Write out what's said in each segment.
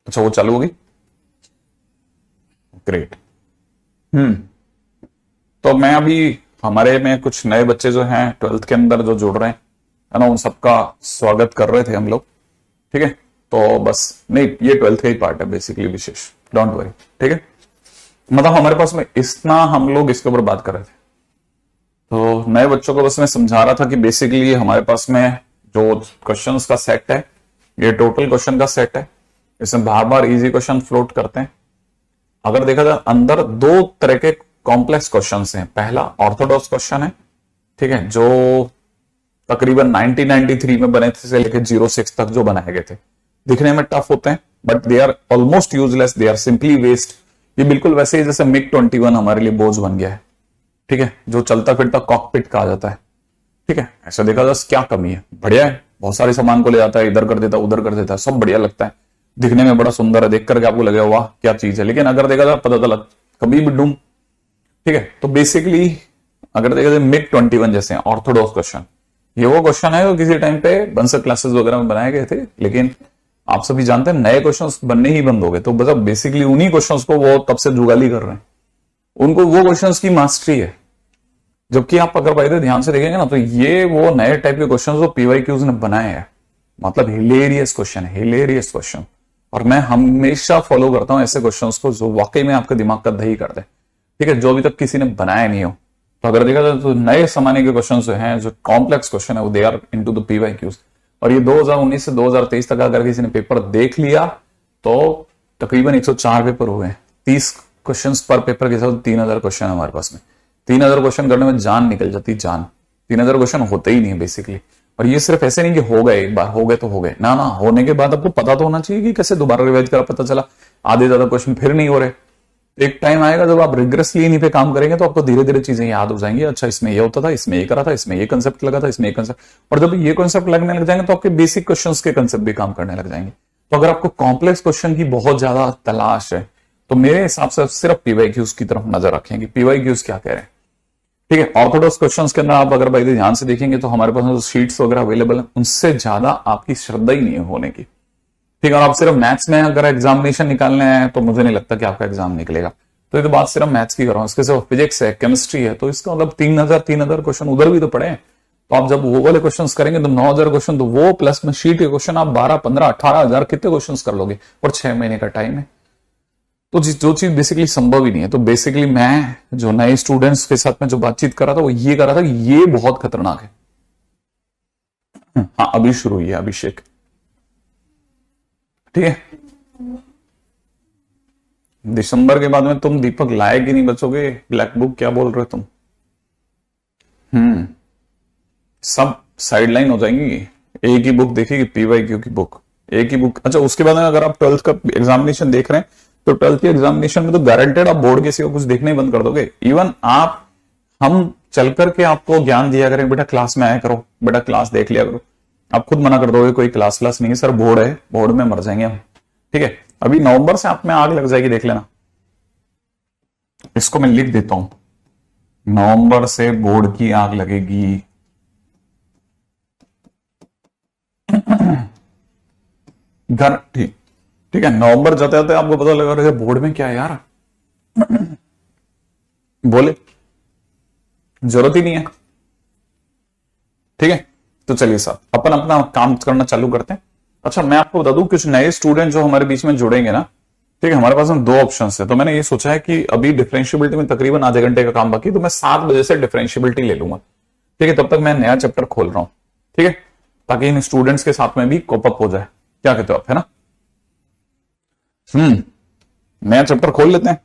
अच्छा वो चालू होगी, ग्रेट। हम्म। तो मैं अभी, हमारे में कुछ नए बच्चे जो हैं 12th के अंदर जो जुड़ रहे हैं, है ना, उन सबका स्वागत कर रहे थे हम लोग। ठीक है, तो बस नहीं, ये 12th का ही पार्ट है बेसिकली, विशेष, डोंट वरी। ठीक है, मतलब हमारे पास में इतना हम लोग इसके ऊपर बात कर रहे थे, तो नए बच्चों को बस मैं समझा रहा था कि बेसिकली हमारे पास में जो क्वेश्चंस का सेट है, ये टोटल क्वेश्चन का सेट है। इसमें बार बार इजी क्वेश्चन फ्लोट करते हैं। अगर देखा जाए अंदर दो तरह के कॉम्प्लेक्स क्वेश्चंस हैं। पहला ऑर्थोडॉक्स क्वेश्चन है, ठीक है, जो तकरीबन 1993 में बने थे से लेकर 06 तक जो बनाए गए थे। दिखने में टफ होते हैं but they are almost useless, they are simply waste. ये बिल्कुल वैसे ही जैसे मिग 21 हमारे लिए बोझ बन गया है, ठीक है, जो चलता फिरता कॉकपिट कहा जाता है। ठीक है, ऐसा देखा जाए क्या कमी है, बढ़िया है, बहुत सारे सामान को ले जाता है, इधर कर देता है उधर कर देता है, सब बढ़िया लगता है, दिखने में बड़ा सुंदर है, देख करके आपको लगेगा वाह क्या चीज है। लेकिन अगर देखा जाए पता चला कभी भी डूम। ठीक है, तो बेसिकली अगर देखा जाए मिग 21 जैसे ऑर्थोडॉक्स क्वेश्चन, ये वो क्वेश्चन है जो किसी टाइम पे बंसर क्लासेस वगैरह में बनाए गए थे, लेकिन आप सभी जानते हैं नए क्वेश्चंस बनने ही बंद हो गए। तो मतलब बेसिकली उन्हीं क्वेश्चंस को वो तब से जुगाली कर रहे हैं, उनको वो क्वेश्चंस की मास्टरी है। जबकि आप अगर भाई ध्यान से देखेंगे ना, तो ये वो नए टाइप के क्वेश्चंस जो पीवाईक्यूज ने बनाए हैं, मतलब हिलेरियस क्वेश्चन है, हिलेरियस क्वेश्चन। और मैं हमेशा फॉलो करता हूं ऐसे क्वेश्चंस को जो वाकई में आपके दिमाग का दही कर दे। ठीक है, जो अभी तक किसी ने बनाया नहीं हो। तो अगर देखा जाए तो नए जमाने के क्वेश्चन जो हैं, जो कॉम्प्लेक्स क्वेश्चन है, वो they are into the PYQs. और ये 2019 से 2023 तक अगर किसी ने पेपर देख लिया तो तकरीबन 104 पेपर हुए हैं, 30 क्वेश्चन पर पेपर के साथ 3000 क्वेश्चन हमारे पास में। 3000 क्वेश्चन करने में जान निकल जाती, जान। 3000 क्वेश्चन होते ही नहीं है बेसिकली। और ये सिर्फ ऐसे नहीं कि हो गए, एक बार हो गए तो हो गए, ना ना, होने के बाद आपको पता तो होना चाहिए कि कैसे दोबारा रिवाइज करा। पता चला आधे ज्यादा क्वेश्चन फिर नहीं हो रहे, एक टाइम आएगा जब आप रिग्रेसली इन्हीं पे काम करेंगे तो आपको धीरे धीरे चीजें याद हो जाएंगी। अच्छा इसमें ये होता था, इसमें ये करा था, इसमें ये कंसेप्ट लगा था, इसमें ये कंसेप्ट। और जब ये कंसेप्ट लगने लग जाएंगे तो आपके बेसिक क्वेश्चंस के कंसेप्ट भी काम करने लग जाएंगे। तो अगर आपको कॉम्प्लेक्स क्वेश्चन की बहुत ज्यादा तलाश है तो मेरे हिसाब से सिर्फ पीवाईक्यूज की तरफ नजर रखेंगे, पीवाईक्यूज क्या कह रहे हैं। ठीक है, ऑर्थोडॉक्स क्वेश्चंस के अंदर आप अगर भाई ध्यान से देखेंगे तो हमारे पास जो शीट्स वगैरह अवेलेबल है उनसे ज्यादा आपकी श्रद्धा ही नहीं है होने की। ठीक है, और आप सिर्फ मैथ्स में अगर एग्जामिनेशन निकालने हैं तो मुझे नहीं लगता कि आपका एग्जाम निकलेगा। तो ये तो बात सिर्फ मैथ्स की कर रहा हूं, इसके सिर्फ फिजिक्स है, केमिस्ट्री है, तो इसका मतलब 3000 क्वेश्चन उधर भी तो पड़े हैं। तो आप जब वो वाले क्वेश्चन करेंगे तो 9000 क्वेश्चन, तो वो प्लस में शीट के क्वेश्चन आप 12, 15, 18,000 कितने क्वेश्चन कर लोगे, और 6 महीने का टाइम है। तो जो चीज बेसिकली संभव ही नहीं है। तो बेसिकली मैं जो नए स्टूडेंट्स के साथ में जो बातचीत कर रहा था वो ये कर रहा था कि ये बहुत खतरनाक है। हाँ अभी शुरू हुई है, अभिषेक। ठीक है, दिसंबर के बाद में तुम दीपक लाए कि नहीं बचोगे, ब्लैक बुक क्या बोल रहे हो तुम? सब साइडलाइन हो जाएंगी। एक ही बुक देखेगी, पीवाईक्यू की बुक, एक ही बुक। अच्छा उसके बाद में अगर आप 12th का एग्जामिनेशन देख रहे हैं तो 12th के एग्जामिनेशन में तो गारंटेड आप बोर्ड के सिवा कुछ देखने ही बंद कर दोगे। इवन आप, हम चल करके आपको ज्ञान दिया करें, बेटा क्लास में आया करो, बेटा क्लास देख लिया करो, आप खुद मना कर दोगे कोई क्लास नहीं है सर, बोर्ड है, बोर्ड में मर जाएंगे हम। ठीक है, अभी नवंबर से आप में आग लग जाएगी, देख लेना। इसको मैं लिख देता हूं, नवंबर से बोर्ड की आग लगेगी। घर ठीक, ठीक है, नवंबर जाते जाते आपको पता लगा रहा है बोर्ड में क्या है यार, बोले जरूरत ही नहीं है। ठीक है, तो चलिए साहब अपन अपना काम करना चालू करते हैं। अच्छा मैं आपको बता दूं, कुछ नए स्टूडेंट जो हमारे बीच में जुड़ेंगे ना, ठीक है, हमारे पास में 2 ऑप्शन है। तो मैंने ये सोचा है कि अभी डिफरेंशियबिलिटी में तकरीबन आधे घंटे का काम बाकी, तो मैं 7 बजे से डिफरेंशियबिलिटी ले लूंगा। ठीक है, तब तक मैं नया चैप्टर खोल रहा हूं, ठीक है, ताकि इन स्टूडेंट्स के साथ में भी कोप अप हो जाए। क्या कहते हो आप, है ना? नया चैप्टर खोल लेते हैं।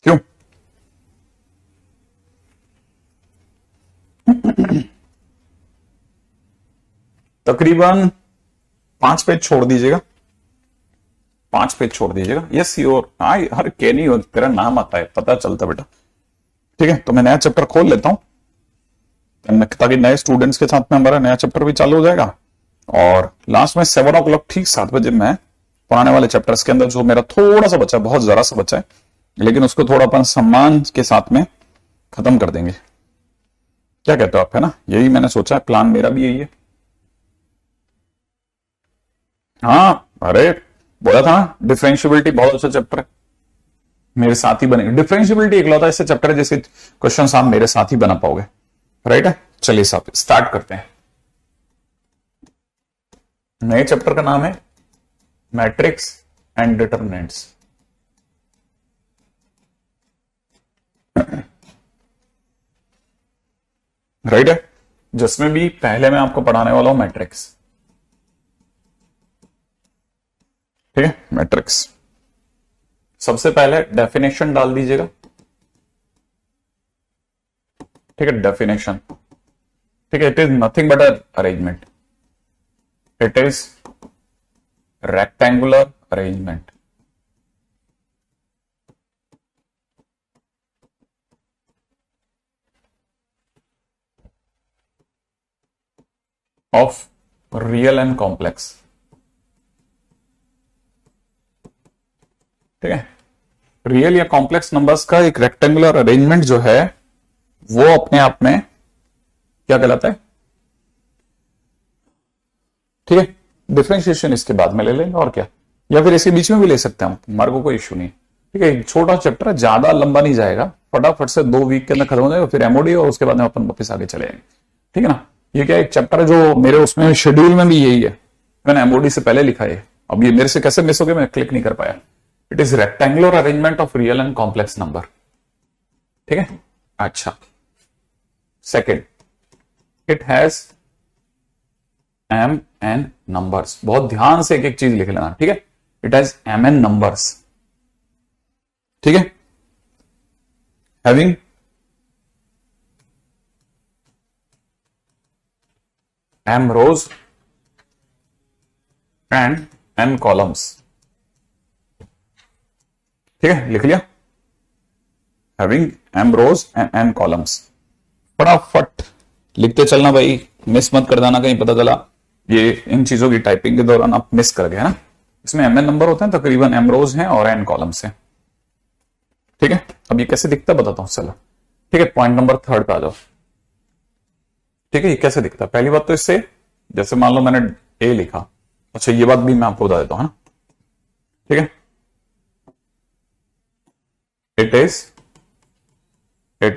क्यों? तकरीबन 5 पेज छोड़ दीजिएगा, 5 पेज छोड़ दीजिएगा। यस योर, हाँ हर कैनी हो, तेरा नाम आता है पता चलता बेटा। ठीक है, तो मैं नया चैप्टर खोल लेता हूं ताकि नए स्टूडेंट्स के साथ में हमारा नया चैप्टर भी चालू हो जाएगा। और लास्ट में 7 o'clock ठीक 7 बजे मैं पुराने वाले चैप्टर्स के अंदर जो मेरा थोड़ा सा बचा है, बहुत जरा सा बचा है, लेकिन उसको थोड़ा अपन सम्मान के साथ में खत्म कर देंगे। क्या कहते हो आप, है ना? यही मैंने सोचा है, प्लान मेरा भी यही है। हाँ, अरे बोला था ना, डिफरेंशियबिलिटी बहुत अच्छा चैप्टर है, मेरे साथ ही बनेंगे। डिफरेंशियबिलिटी इकलौता ऐसे चैप्टर है जिसके क्वेश्चन आप मेरे साथ ही बना पाओगे, राइट है? चलिए साहब स्टार्ट करते हैं। नए चैप्टर का नाम है मैट्रिक्स एंड डिटरमिनेंट्स। राइट है, जिसमें भी पहले मैं आपको पढ़ाने वाला हूं मैट्रिक्स। ठीक है, मैट्रिक्स। सबसे पहले डेफिनेशन डाल दीजिएगा। ठीक है, डेफिनेशन। ठीक है, it is nothing but arrangement. It is rectangular arrangement of real and complex. ठीक है, रियल या कॉम्प्लेक्स नंबर्स का एक रेक्टेंगुलर अरेंजमेंट जो है वो अपने आप में क्या कहलाता है? ठीक है, डिफरेंशिएशन इसके बाद में ले लेंगे और क्या, या फिर इसके बीच में भी ले सकते हैं हम, हमारे को कोई इश्यू नहीं। ठीक है, छोटा चैप्टर है, ज्यादा लंबा नहीं जाएगा, फटाफट से 2 वीक के अंदर खत्म हो जाएगा, फिर एमओडी और उसके बाद में अपन वापस आगे चले जाएंगे। ठीक है ना? ये क्या एक चैप्टर है जो मेरे उसमें शेड्यूल में भी यही है, मैंने एमओडी से पहले लिखा है। अब ये मेरे से कैसे मिस हो गया, मैं क्लिक नहीं कर पाया। It is rectangular arrangement of real and complex number. ठीक है, अच्छा। Second, it has M N numbers. बहुत ध्यान से एक एक चीज लिख लेना। ठीक है, it has M N numbers. ठीक है, having M rows and N columns. ठीक है, लिख लिया, having M rows and N columns. फटाफट लिखते चलना भाई, मिस मत कर देना, कहीं पता चला ये इन चीजों की टाइपिंग के दौरान आप मिस कर गए ना। इसमें एम एन नंबर होते हैं, तकरीबन एम रोज हैं और एन कॉलम्स हैं। ठीक है, अब ये कैसे दिखता है बताता हूं, चलो। ठीक है, पॉइंट नंबर 3 पे आ जाओ। ठीक है, ये कैसे दिखता है? पहली बात तो इससे, जैसे मान लो मैंने ए लिखा, अच्छा ये बात भी मैं आपको बता देता हूं, है ना? ठीक है, it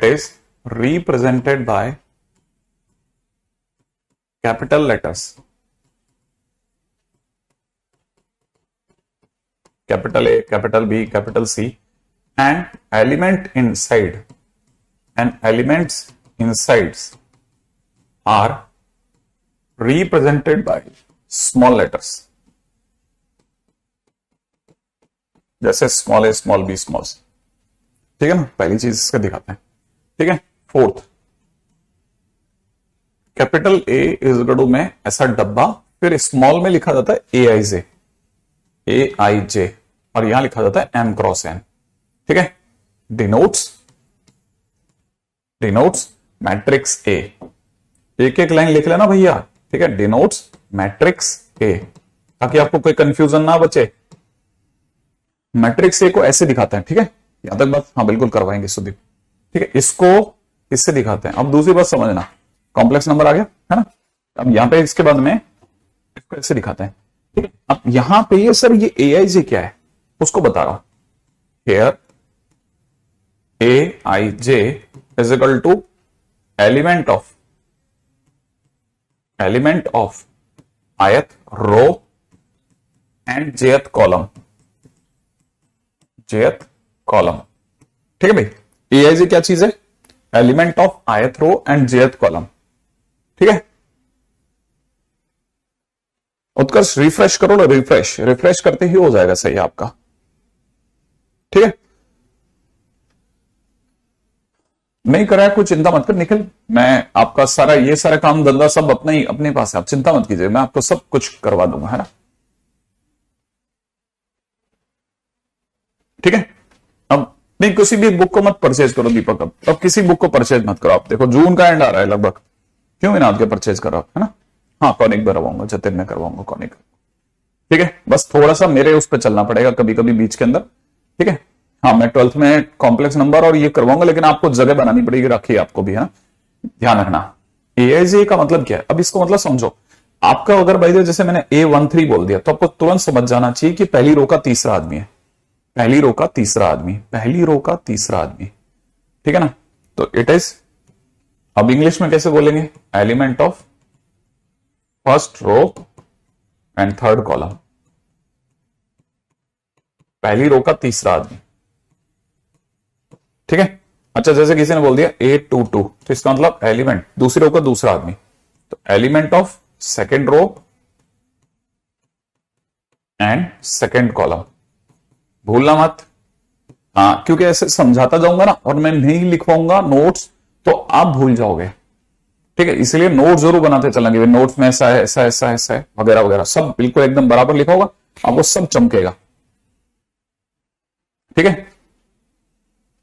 is represented by capital letters, capital A, capital B, capital C, and elements insides are represented by small letters, जैसे स्मॉल ए, स्मॉल बी, स्मॉल सी। ठीक है ना, पहली चीज इसका दिखाते हैं। ठीक है, fourth, capital A is equal में ऐसा डब्बा, फिर स्मॉल में लिखा जाता है ए आई जे, और यहां लिखा जाता है एम क्रॉस एन। ठीक है, डिनोट्स मैट्रिक्स ए। एक एक लाइन लिख लेना भैया। ठीक है, डिनोट्स मैट्रिक्स ए, ताकि आपको कोई कंफ्यूजन ना बचे। मैट्रिक्स ए को ऐसे दिखाते हैं। ठीक है, यहां तक बात, हाँ बिल्कुल करवाएंगे सुदीप। ठीक है, इसको इससे दिखाते हैं। अब दूसरी बात समझना, कॉम्प्लेक्स नंबर आ गया है ना। अब यहां पे इसके बाद में इसको ऐसे दिखाते हैं। ठीक है, अब यहां पे ये सर ये ए आई जे क्या है उसको बता रहा हूं। Here A I J is equal to element of ith row and जेथ कॉलम। ठीक है भाई, ए आई जे क्या चीज है? Element of ith row and जेथ कॉलम। ठीक है, उत्कर्ष रिफ्रेश करो ना, रिफ्रेश करते ही हो जाएगा सही आपका। ठीक है, नहीं करा है कुछ, चिंता मत कर निखिल, मैं आपका सारा ये सारा काम धंधा सब अपना ही अपने पास है, आप चिंता मत कीजिए, मैं आपको सब कुछ करवा दूंगा, है ना। ठीक है, अब नहीं किसी भी बुक को मत परचेज करो दीपक, अब किसी बुक को परचेज मत करो। आप देखो जून का एंड आ रहा है लगभग, क्यों इनाद के परचेज करो, है ना। हाँ कॉनिक करवाऊंगा, जतिन में करवाऊंगा कॉनिक। ठीक है, बस थोड़ा सा मेरे उस पर चलना पड़ेगा कभी कभी बीच के अंदर। ठीक है, हाँ मैं 12th में कॉम्प्लेक्स नंबर और ये करवाऊंगा, लेकिन आपको जगह बनानी पड़ेगी, रखिए आपको भी है ना, ध्यान रखना। AIJ का मतलब क्या है, अब इसको मतलब समझो। आपका अगर भाई जैसे मैंने A13 बोल दिया तो आपको तुरंत समझ जाना चाहिए कि पहली रो का तीसरा आदमी है, पहली रो का तीसरा आदमी, पहली रो का तीसरा आदमी। ठीक है ना, तो इट इज, अब इंग्लिश में कैसे बोलेंगे, element of first row and third column, पहली रो का तीसरा आदमी। ठीक है, अच्छा जैसे किसी ने बोल दिया A22 तो इसका मतलब एलिमेंट, दूसरी रो का दूसरा आदमी, तो element of second row and second column, भूलना मत। हाँ, क्योंकि ऐसे समझाता जाऊंगा ना और मैं नहीं लिखवाऊंगा नोट्स तो आप भूल जाओगे। ठीक है, इसलिए नोट जरूर बनाते चलेंगे, नोट्स में ऐसा है ऐसा ऐसा ऐसा है वगैरह वगैरह, सब बिल्कुल एकदम बराबर लिखा होगा, आपको सब चमकेगा। ठीक है,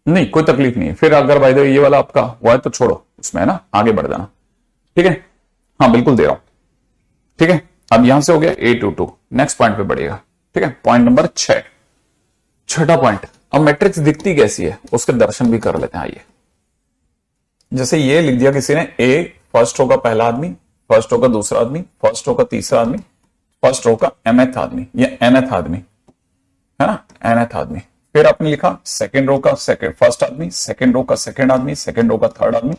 नहीं कोई तकलीफ नहीं है। फिर अगर भाई ये वाला आपका हुआ है तो छोड़ो उसमें, है ना, आगे बढ़ जाना। ठीक है, हाँ बिल्कुल दे रहा हूं। ठीक है, अब यहां से हो गया A22, नेक्स्ट पॉइंट पे बढ़िएगा। ठीक है, पॉइंट नंबर 6, छठा पॉइंट। अब मैट्रिक्स दिखती कैसी है उसके दर्शन भी कर लेते हैं, आइए। जैसे ये लिख दिया किसी ने, A फर्स्ट रो का पहला आदमी, फर्स्ट रो का दूसरा आदमी, फर्स्ट रो का तीसरा आदमी, फर्स्ट रो का mth आदमी या nth आदमी, है ना, nth आदमी। फिर आपने लिखा सेकेंड रो का सेकेंड फर्स्ट आदमी, सेकेंड रो का सेकेंड आदमी, सेकेंड रो का थर्ड आदमी,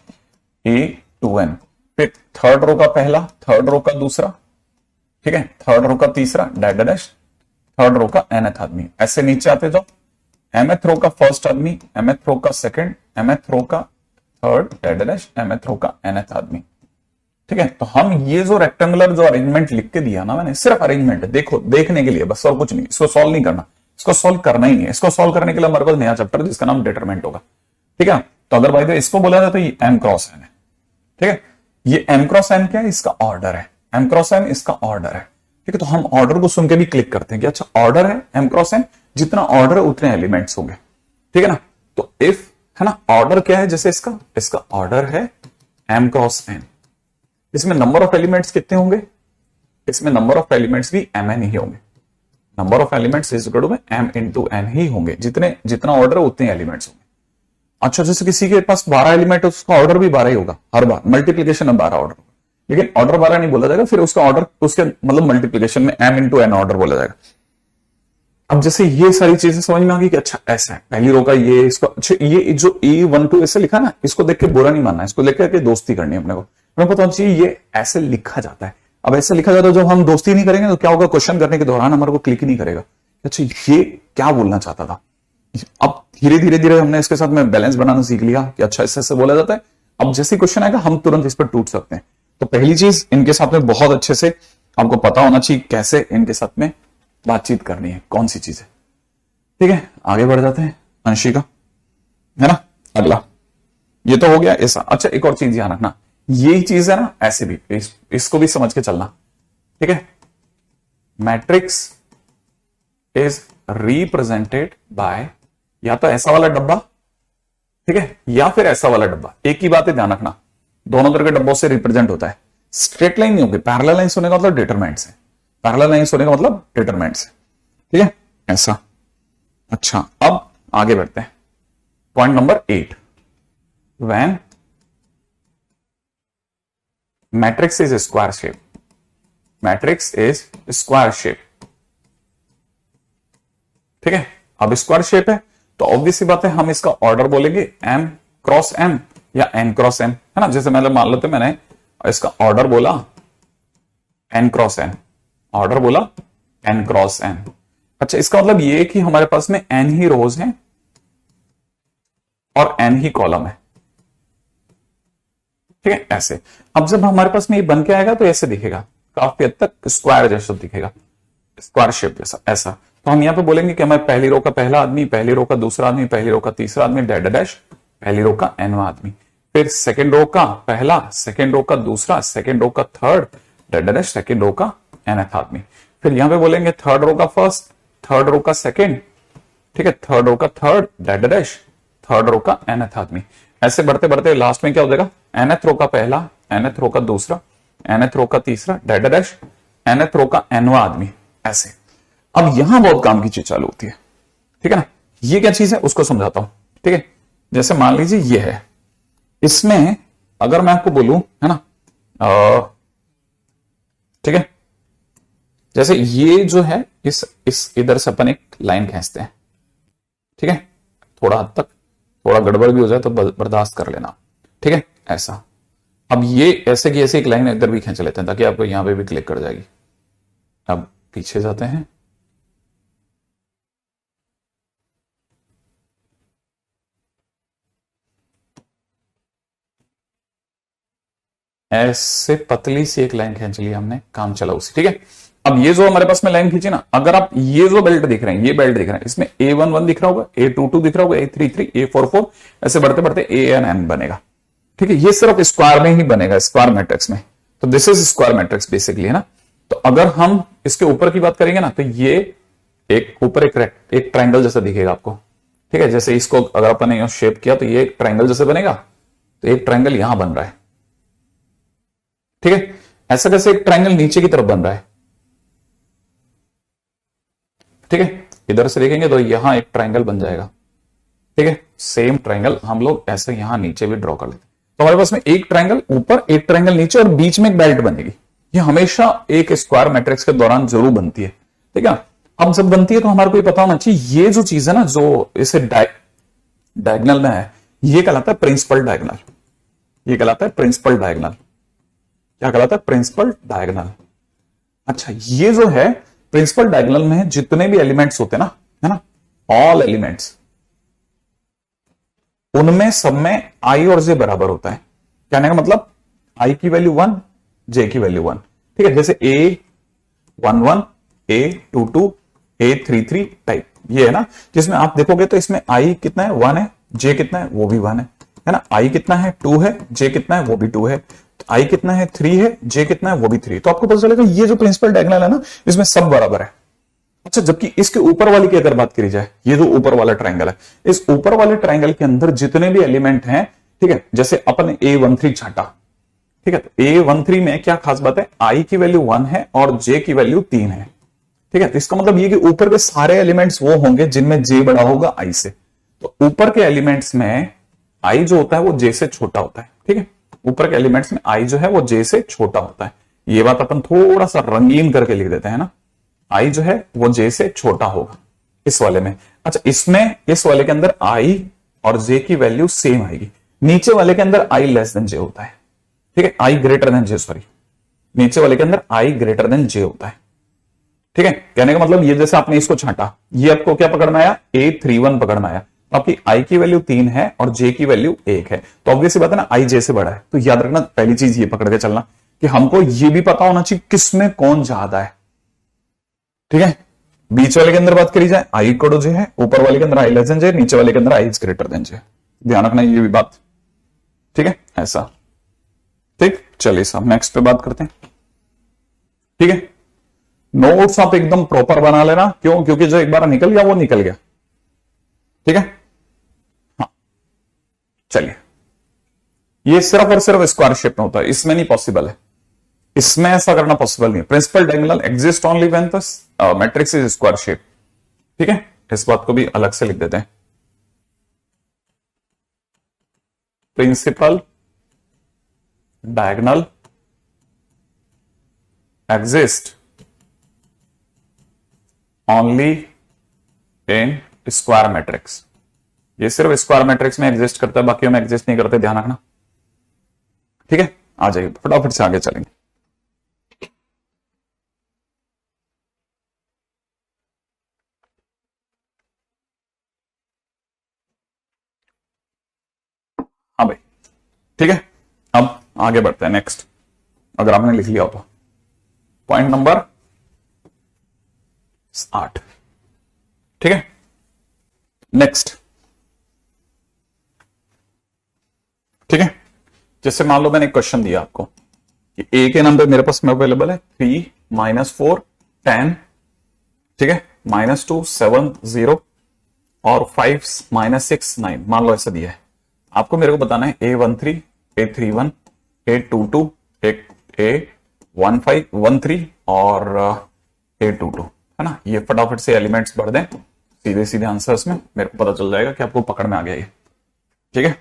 A2n। फिर थर्ड रो का पहला, थर्ड रो का दूसरा, ठीक है, थर्ड रो का तीसरा डैश डैश, थर्ड रो का nth आदमी। ऐसे नीचे आते जाओ, mth रो का फर्स्ट आदमी, mth रो का सेकेंड, mth रो का थर्ड डैश डैश, mth रो का nth आदमी। ठीक है, तो हम ये जो रेक्टेंगुलर जो अरेंजमेंट लिख के दिया ना मैंने, सिर्फ अरेंजमेंट है, देखो देखने के लिए बस, और कुछ नहीं। इसको सॉल्व नहीं करना, इसको सॉल्व करना ही नहीं है। इसको सॉल्व करने के लिए हमारे पास नया चैप्टर जिसका नाम डिटरमिनेंट होगा। ठीक है, तो अगर भाई इसको बोला जाए तो ये m क्रॉस n है। ठीक है, ये m क्रॉस n क्या है, इसका ऑर्डर है, m क्रॉस n इसका ऑर्डर है। ठीक है, तो हम ऑर्डर को सुन के भी क्लिक करते हैं कि अच्छा ऑर्डर है m क्रॉस n, जितना ऑर्डर है उतने एलिमेंट्स होंगे। ठीक है ना, तो इफ, है ना, ऑर्डर क्या है, जैसे इसका ऑर्डर है m क्रॉस n, इसमें नंबर ऑफ एलिमेंट्स कितने होंगे, इसमें नंबर ऑफ एलिमेंट्स भी mn ही होंगे। Number of elements is equal to m into n ही होंगे, जितना ऑर्डर है उतने एलिमेंट्स होंगे। अच्छा, जैसे किसी के पास 12 एलिमेंट है, उसका ऑर्डर भी 12 ही होगा, हर बार मल्टीप्लीकेशन में 12 ऑर्डर, लेकिन ऑर्डर 12 नहीं बोला जाएगा, फिर उसका ऑर्डर उसके मतलब मल्टीप्लीकेशन में m इंटू n ऑर्डर बोला जाएगा। अब जैसे ये सारी चीजें समझ में आ गई कि अच्छा ऐसा है, पहली रो का ये, इसको अच्छा ये जो E12 ऐसे लिखा ना, इसको देख के बुरा नहीं मानना, इसको लेकर के दोस्ती करनी है अपने को, हमें पता चाहिए ये ऐसे लिखा जाता है। अब ऐसे लिखा जाता है, जब हम दोस्ती नहीं करेंगे तो क्या होगा, क्वेश्चन करने के दौरान हमारे को क्लिक नहीं करेगा, अच्छा ये क्या बोलना चाहता था। अब धीरे धीरे धीरे हमने इसके साथ में बैलेंस बनाना सीख लिया कि अच्छा ऐसे ऐसे बोला जाता है। अब जैसे क्वेश्चन आएगा हम तुरंत इस पर टूट सकते हैं। तो पहली चीज, इनके साथ में बहुत अच्छे से आपको पता होना चाहिए कैसे इनके साथ में बातचीत करनी है, कौन सी चीज है। ठीक है, आगे बढ़ जाते हैं, अंशिका, है ना, अगला ये तो हो गया ऐसा। अच्छा, एक और चीज ध्यान रखना, यही चीज है ना, ऐसे भी इसको भी समझ के चलना। ठीक है, मैट्रिक्स इज रिप्रेजेंटेड बाय या तो ऐसा वाला डब्बा, ठीक है, या फिर ऐसा वाला डब्बा। एक ही बात है, ध्यान रखना, दोनों तरह के डब्बों से रिप्रेजेंट होता है। स्ट्रेट लाइन नहीं होगी, पैरेलल लाइन होने का मतलब डिटरमिनेंट्स है, पैरेलल लाइन होने का मतलब डिटरमिनेंट्स है। ठीक है, ऐसा। अच्छा, अब आगे बढ़ते हैं, point number 8, when matrix is square shape, matrix is square shape. ठीक है, अब स्क्वायर शेप है तो ऑब्वियस सी बात है, हम इसका ऑर्डर बोलेंगे m क्रॉस m या n क्रॉस m, है ना। जैसे मतलब मान लेते मैंने इसका ऑर्डर बोला n क्रॉस n, ऑर्डर बोला n क्रॉस n। अच्छा, इसका मतलब ये कि हमारे पास में n ही रोज हैं और n ही कॉलम है। ठीक है, ऐसे। अब जब हमारे पास में ये बन के आएगा तो ऐसे दिखेगा, काफी हद तक स्क्वायर जैसा दिखेगा, स्क्वायर शेप जैसा, ऐसा। तो हम यहां पे बोलेंगे कि हमारे पहली रो का पहला आदमी, पहली रो का दूसरा आदमी, पहली रो का तीसरा आदमी डैश डैश, पहली रो का nवां आदमी, फिर सेकेंड रो का पहला, सेकेंड रो का दूसरा, सेकेंड रो का third dash dash, second row का nth आदमी। फिर यहां पे बोलेंगे थर्ड रो का फर्स्ट, थर्ड रो का सेकेंड, ठीक है, थर्ड रो का थर्ड डैश डैश, थर्ड रो का nth आदमी। ऐसे बढ़ते बढ़ते लास्ट में क्या हो जाएगा, nth रो का पहला, nth रो का दूसरा, nth रो का तीसरा डैश डैश, nth रो का nवां आदमी, ऐसे। अब यहां बहुत काम की चीज चालू होती है, ठीक है ना। ये क्या चीज है उसको समझाता हूं, ठीक है। जैसे मान लीजिए ये है, इसमें अगर मैं आपको बोलूं, है ना, ठीक है, जैसे ये जो है इस इधर से अपन एक लाइन खींचते हैं, ठीक है, थोड़ा हद तक थोड़ा गड़बड़ भी हो जाए तो बर्दाश्त कर लेना, ठीक है, ऐसा। अब ये ऐसे की ऐसे एक लाइन इधर भी खींच लेते हैं ताकि आपको यहां पे भी क्लिक कर जाएगी। अब पीछे जाते हैं, ऐसे पतली सी एक लाइन खींच ली हमने, काम चला उसी, ठीक है। अब ये जो हमारे पास में लाइन खींची ना, अगर आप ये जो बेल्ट दिख रहे हैं, ये बेल्ट दिख रहे हैं, इसमें A11 दिख रहा होगा, A22 दिख रहा होगा, A33, A44, ऐसे बढ़ते बढ़ते AN बनेगा, ठीक है। ये सिर्फ स्क्वायर में ही बनेगा, स्क्वायर मैट्रिक्स में। तो this is square matrix basically, है ना। तो अगर हम इसके ऊपर की बात करेंगे ना, तो ये एक ऊपर एक ट्रायंगल जैसा दिखेगा आपको, ठीक है। जैसे इसको अगर अपन ने शेप किया तो ये एक ट्रायंगल जैसे बनेगा, तो एक ट्रायंगल यहां बन रहा है, ठीक है। ऐसा कैसे एक ट्रायंगल नीचे की तरफ बन रहा है, ठीक है। इधर से देखेंगे तो यहां एक ट्रायंगल बन जाएगा, ठीक है। सेम ट्रायंगल हम लोग ऐसे यहां नीचे भी ड्रॉ कर लेते हैं। तो हमारे पास में एक ट्रायंगल ऊपर, एक ट्रायंगल नीचे और बीच में एक बेल्ट बनेगी। ये हमेशा एक स्क्वायर मैट्रिक्स के दौरान जरूर बनती है, ठीक है। अब जब बनती है तो हमारे को ये पता होना चाहिए, ये जो चीज है ना जो इसे डायगनल में है, ये कहलाता है प्रिंसिपल डायगनल। ये कहलाता है प्रिंसिपल डायगनल। क्या कहलाता है? Principal diagonal. अच्छा, ये जो है प्रिंसिपल डायगोनल में जितने भी एलिमेंट्स होते हैं ना, है ना, ऑल एलिमेंट्स, उनमें सब में आई और जे बराबर होता है। कहने का मतलब आई की वैल्यू 1, जे की वैल्यू 1, ठीक है। जैसे A11, A22, A33 टाइप ये है ना, जिसमें आप देखोगे तो इसमें आई कितना है? 1 है, जे कितना है? वो भी 1 है ना। आई कितना है? 2 है, जे कितना है? वो भी 2 है। आई कितना है? 3 है, जे कितना है? वो भी 3। तो आपको पता चलेगा ये जो प्रिंसिपल डायगोनल है ना, इसमें सब बराबर है। अच्छा, जबकि इसके ऊपर वाली की अगर बात करी जाए, ये जो ऊपर वाला ट्रायंगल है, इस ऊपर वाले ट्रायंगल के अंदर जितने भी एलिमेंट हैं, ठीक है, जैसे अपन A13 छाटा, ठीक है, तो A13 में क्या खास बात है? आई की वैल्यू 1 है और जे की वैल्यू 3 है, ठीक है। तो इसका मतलब ये कि ऊपर के सारे एलिमेंट्स वो होंगे जिनमें जे बड़ा होगा आई से। तो ऊपर के एलिमेंट्स में आई जो होता है वो जे से छोटा होता है, ठीक है। ऊपर के एलिमेंट्स में आई जो है वो जे से छोटा होता है। ये बात अपन थोड़ा सा रंगीन करके लिख देते हैं ना, आई जो है वो जे से छोटा होगा इस वाले में। अच्छा, इसमें इस वाले के अंदर आई और जे की वैल्यू सेम आएगी। नीचे वाले के अंदर आई लेस देन जे होता है, ठीक है, आई ग्रेटर देन जे, सॉरी, नीचे वाले के अंदर आई ग्रेटर देन जे होता है, ठीक है। कहने का मतलब ये जैसे आपने इसको छांटा, ये आपको क्या पकड़ना आया? A31 पकड़ना आया। तो आपकी आई की वैल्यू 3 है और जे की वैल्यू 1 है, तो ऑब्वियस बात है ना, आई जे से बड़ा है। तो याद रखना, पहली चीज ये पकड़ के चलना कि हमको ये भी पता होना चाहिए किसमें कौन ज्यादा है, ठीक है। बीच वाले के अंदर बात करी जाए, आई इक्वल टू जे है, ऊपर वाले के अंदर आई लेस देन जे, नीचे वाले के अंदर आई इज ग्रेटर देन जे। ध्यान रखना ये भी बात, ठीक है, ऐसा, ठीक। चलिए साहब नेक्स्ट पे बात करते हैं, ठीक है। नोट्स आप एकदम प्रॉपर बना लेना, क्यों? क्योंकि जो एक बार निकल गया वो निकल गया, ठीक है। हाँ, चलिए, ये सिर्फ और सिर्फ स्क्वायर शेप में होता है, इसमें नहीं पॉसिबल है, इसमें ऐसा करना पॉसिबल नहीं है। Principal diagonal exist only when the matrix is square shape, ठीक है। इस बात को भी अलग से लिख देते हैं, principal diagonal exist only in square matrix. ये सिर्फ स्क्वायर मैट्रिक्स में एग्जिस्ट करता है, बाकियों में एग्जिस्ट नहीं करते, ध्यान रखना, ठीक है। आ जाइए फटाफट से आगे चलेंगे। हाँ भाई, ठीक है। अब आगे बढ़ते हैं नेक्स्ट, अगर आपने लिख लिया हो तो पॉइंट नंबर 8, ठीक है। नेक्स्ट, ठीक है। जैसे मान लो मैंने एक क्वेश्चन दिया आपको कि ए के नंबर मेरे पास में अवेलेबल है 3, -4, 10, ठीक है, -2, 7, 0 और 5, -6, 9, मान लो ऐसा दिया है। आपको मेरे को बताना है A13, A31, A22, A15, 13 और A22, है ना। ये फटाफट से एलिमेंट्स भर दें सीधे सीधे आंसर्स में, मेरे को पता चल जाएगा कि आपको पकड़ में आ गया ये। ठीक है,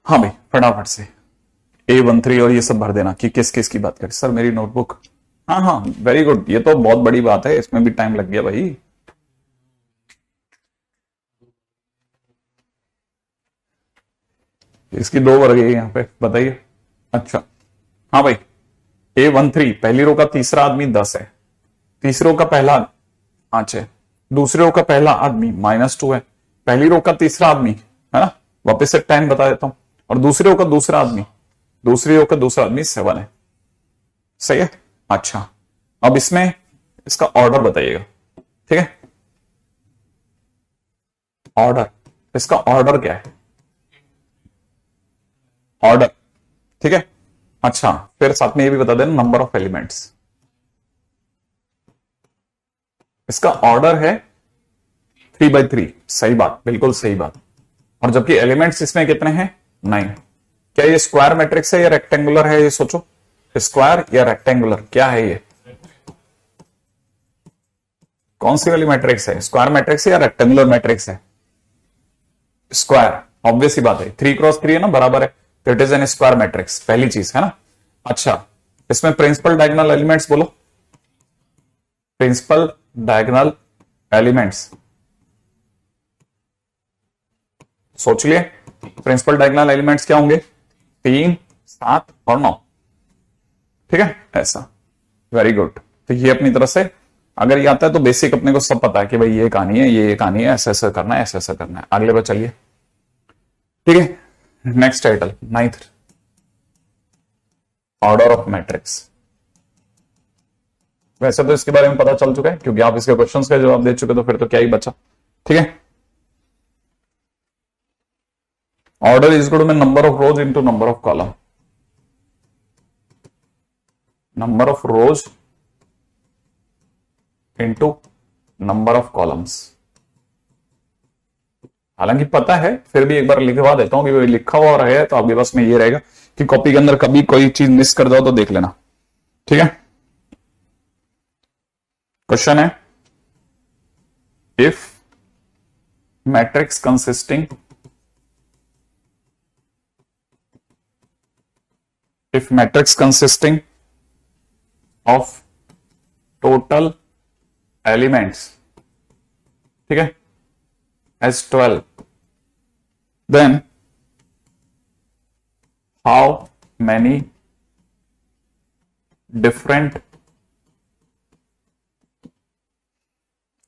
हाँ भाई फटाफट से A13 और ये सब भर देना कि किस किस की बात करें। सर मेरी नोटबुक, हाँ हाँ वेरी गुड, ये तो बहुत बड़ी बात है, इसमें भी टाइम लग गया भाई। इसकी 2 भर गई यहाँ पे, बताइए। अच्छा हाँ भाई, A13 पहली रो का तीसरा आदमी 10 है, तीसरी रो का पहला 5 है, दूसरी रो का पहला आदमी -2 है, पहली रो का तीसरा आदमी है ना, वापस से 10 बता देता हूं, और दूसरी रो का दूसरा आदमी, दूसरी रो का दूसरा आदमी 7 है। सही है। अच्छा अब इसमें इसका ऑर्डर बताइएगा। ठीक है, ऑर्डर, इसका ऑर्डर क्या है, ऑर्डर। ठीक है, अच्छा फिर साथ में ये भी बता देना नंबर ऑफ एलिमेंट्स। इसका ऑर्डर है 3/3, सही बात, बिल्कुल सही बात। और जबकि एलिमेंट्स इसमें कितने हैं, 9। क्या ये स्क्वायर मैट्रिक्स है या रेक्टेंगुलर है, ये सोचो, स्क्वायर या रेक्टेंगुलर, क्या है ये, कौन सी वाली मैट्रिक्स है, स्क्वायर मैट्रिक्स है या रेक्टेंगुलर मैट्रिक्स है, स्क्वायर, ऑब्वियस ही बात है, 3x3 है ना, बराबर है, तो it is an square matrix, पहली चीज है ना। अच्छा इसमें प्रिंसिपल डायगोनल एलिमेंट्स बोलो, प्रिंसिपल डायगोनल एलिमेंट्स, सोच लिए प्रिंसिपल डायगोनल एलिमेंट्स क्या होंगे, 3, 7 और 9। ठीक है ऐसा, वेरी गुड। तो ये अपनी तरफ से अगर ये आता है तो बेसिक अपने को सब पता है कि भाई ये कहानी है, ये कहानी है, ऐसा ऐसा करना है, ऐसा ऐसा करना है। अगले पर चलिए। ठीक है, next title 9th, order of matrix. वैसे तो इसके बारे में पता चल चुका है क्योंकि आप इसके क्वेश्चंस का जवाब दे चुके, तो फिर तो क्या ही बचा। ठीक है, order is equal to number of rows into number of column, number of rows into number of columns. हालांकि पता है, फिर भी एक बार लिखवा देता हूं कि लिखा हुआ रहे तो आपके पास में ये रहेगा कि कॉपी के अंदर कभी कोई चीज मिस कर जाओ तो देख लेना। ठीक है, क्वेश्चन है, if matrix consisting, if matrix consisting of total elements, ठीक है, as 12, then how many different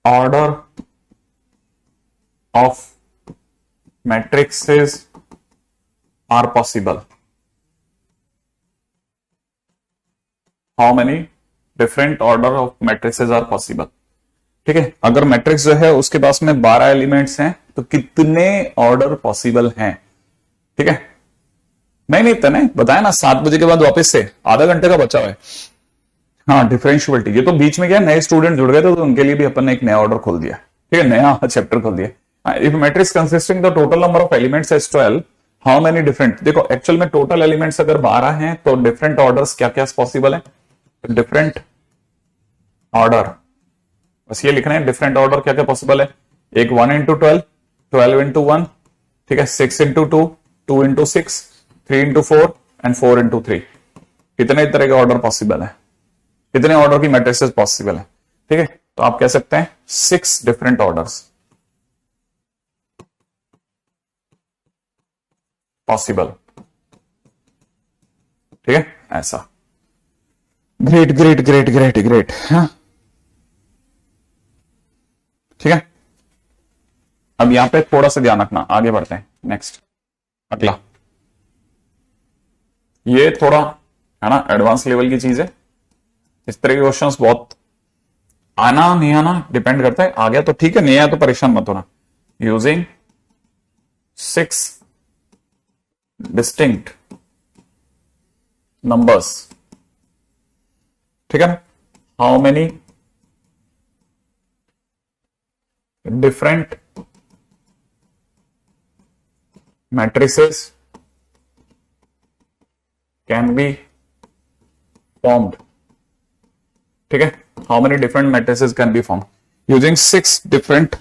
order of matrices are possible, how many different order of matrices are possible. ठीक है, अगर मैट्रिक्स जो है उसके पास में 12 एलिमेंट्स हैं तो कितने ऑर्डर पॉसिबल हैं। ठीक है, नहीं इतने बताया ना, 7 बजे के बाद वापस से आधा घंटे का बचा हुआ है। हाँ डिफरेंशियबिलिटी, ये तो बीच में क्या नए स्टूडेंट जुड़ गए थे तो उनके लिए भी अपन ने एक नया ऑर्डर खोल दिया। ठीक है, नया चैप्टर खोल दिया। If matrix consisting the total number of elements is 12, how many different, देखो एक्चुअल में टोटल एलिमेंट्स अगर 12 हैं तो डिफरेंट ऑर्डर्स क्या क्या पॉसिबल है, डिफरेंट ऑर्डर, बस ये लिखना है डिफरेंट ऑर्डर क्या क्या पॉसिबल है। एक 1 इंटू 12, 12 इंटू 1, ठीक है, 6 into 2, 2 into 6, 3 into 4 and 4 into 3। कितने तरह के ऑर्डर पॉसिबल है, कितने ऑर्डर की मैट्रिसेस पॉसिबल है। ठीक है, तो आप कह सकते हैं 6 डिफरेंट ऑर्डर्स पॉसिबल। ठीक है ऐसा, great great great great great. हाँ ठीक है, अब यहां पे थोड़ा सा ध्यान रखना, आगे बढ़ते हैं नेक्स्ट अगला। ये थोड़ा है ना एडवांस लेवल की चीज है, इस तरह के क्वेश्चंस बहुत आना नहीं आना डिपेंड करता है। आ गया तो ठीक है, नहीं आया तो परेशान मत होना। यूजिंग 6 डिस्टिंक्ट नंबर्स, ठीक है ना, how many different matrices can be formed ठीक है, how many different matrices can be form using 6 different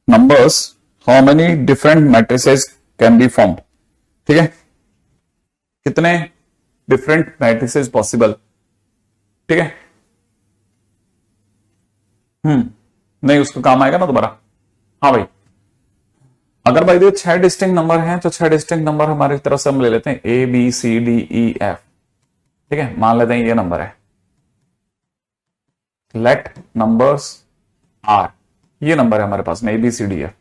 numbers, how many different matrices can be form. ठीक है, कितने डिफरेंट मैट्रिसेस पॉसिबल। ठीक है, नहीं उसका काम आएगा ना दोबारा। हाँ भाई, अगर भाई देखो 6 डिस्टिंक्ट नंबर हैं तो 6 डिस्टिंक्ट नंबर हमारी तरफ से हम ले लेते हैं A B C D E F. ठीक है, मान लेते हैं ये नंबर है, लेट नंबर्स आर, ये नंबर है हमारे पास में A B C D F.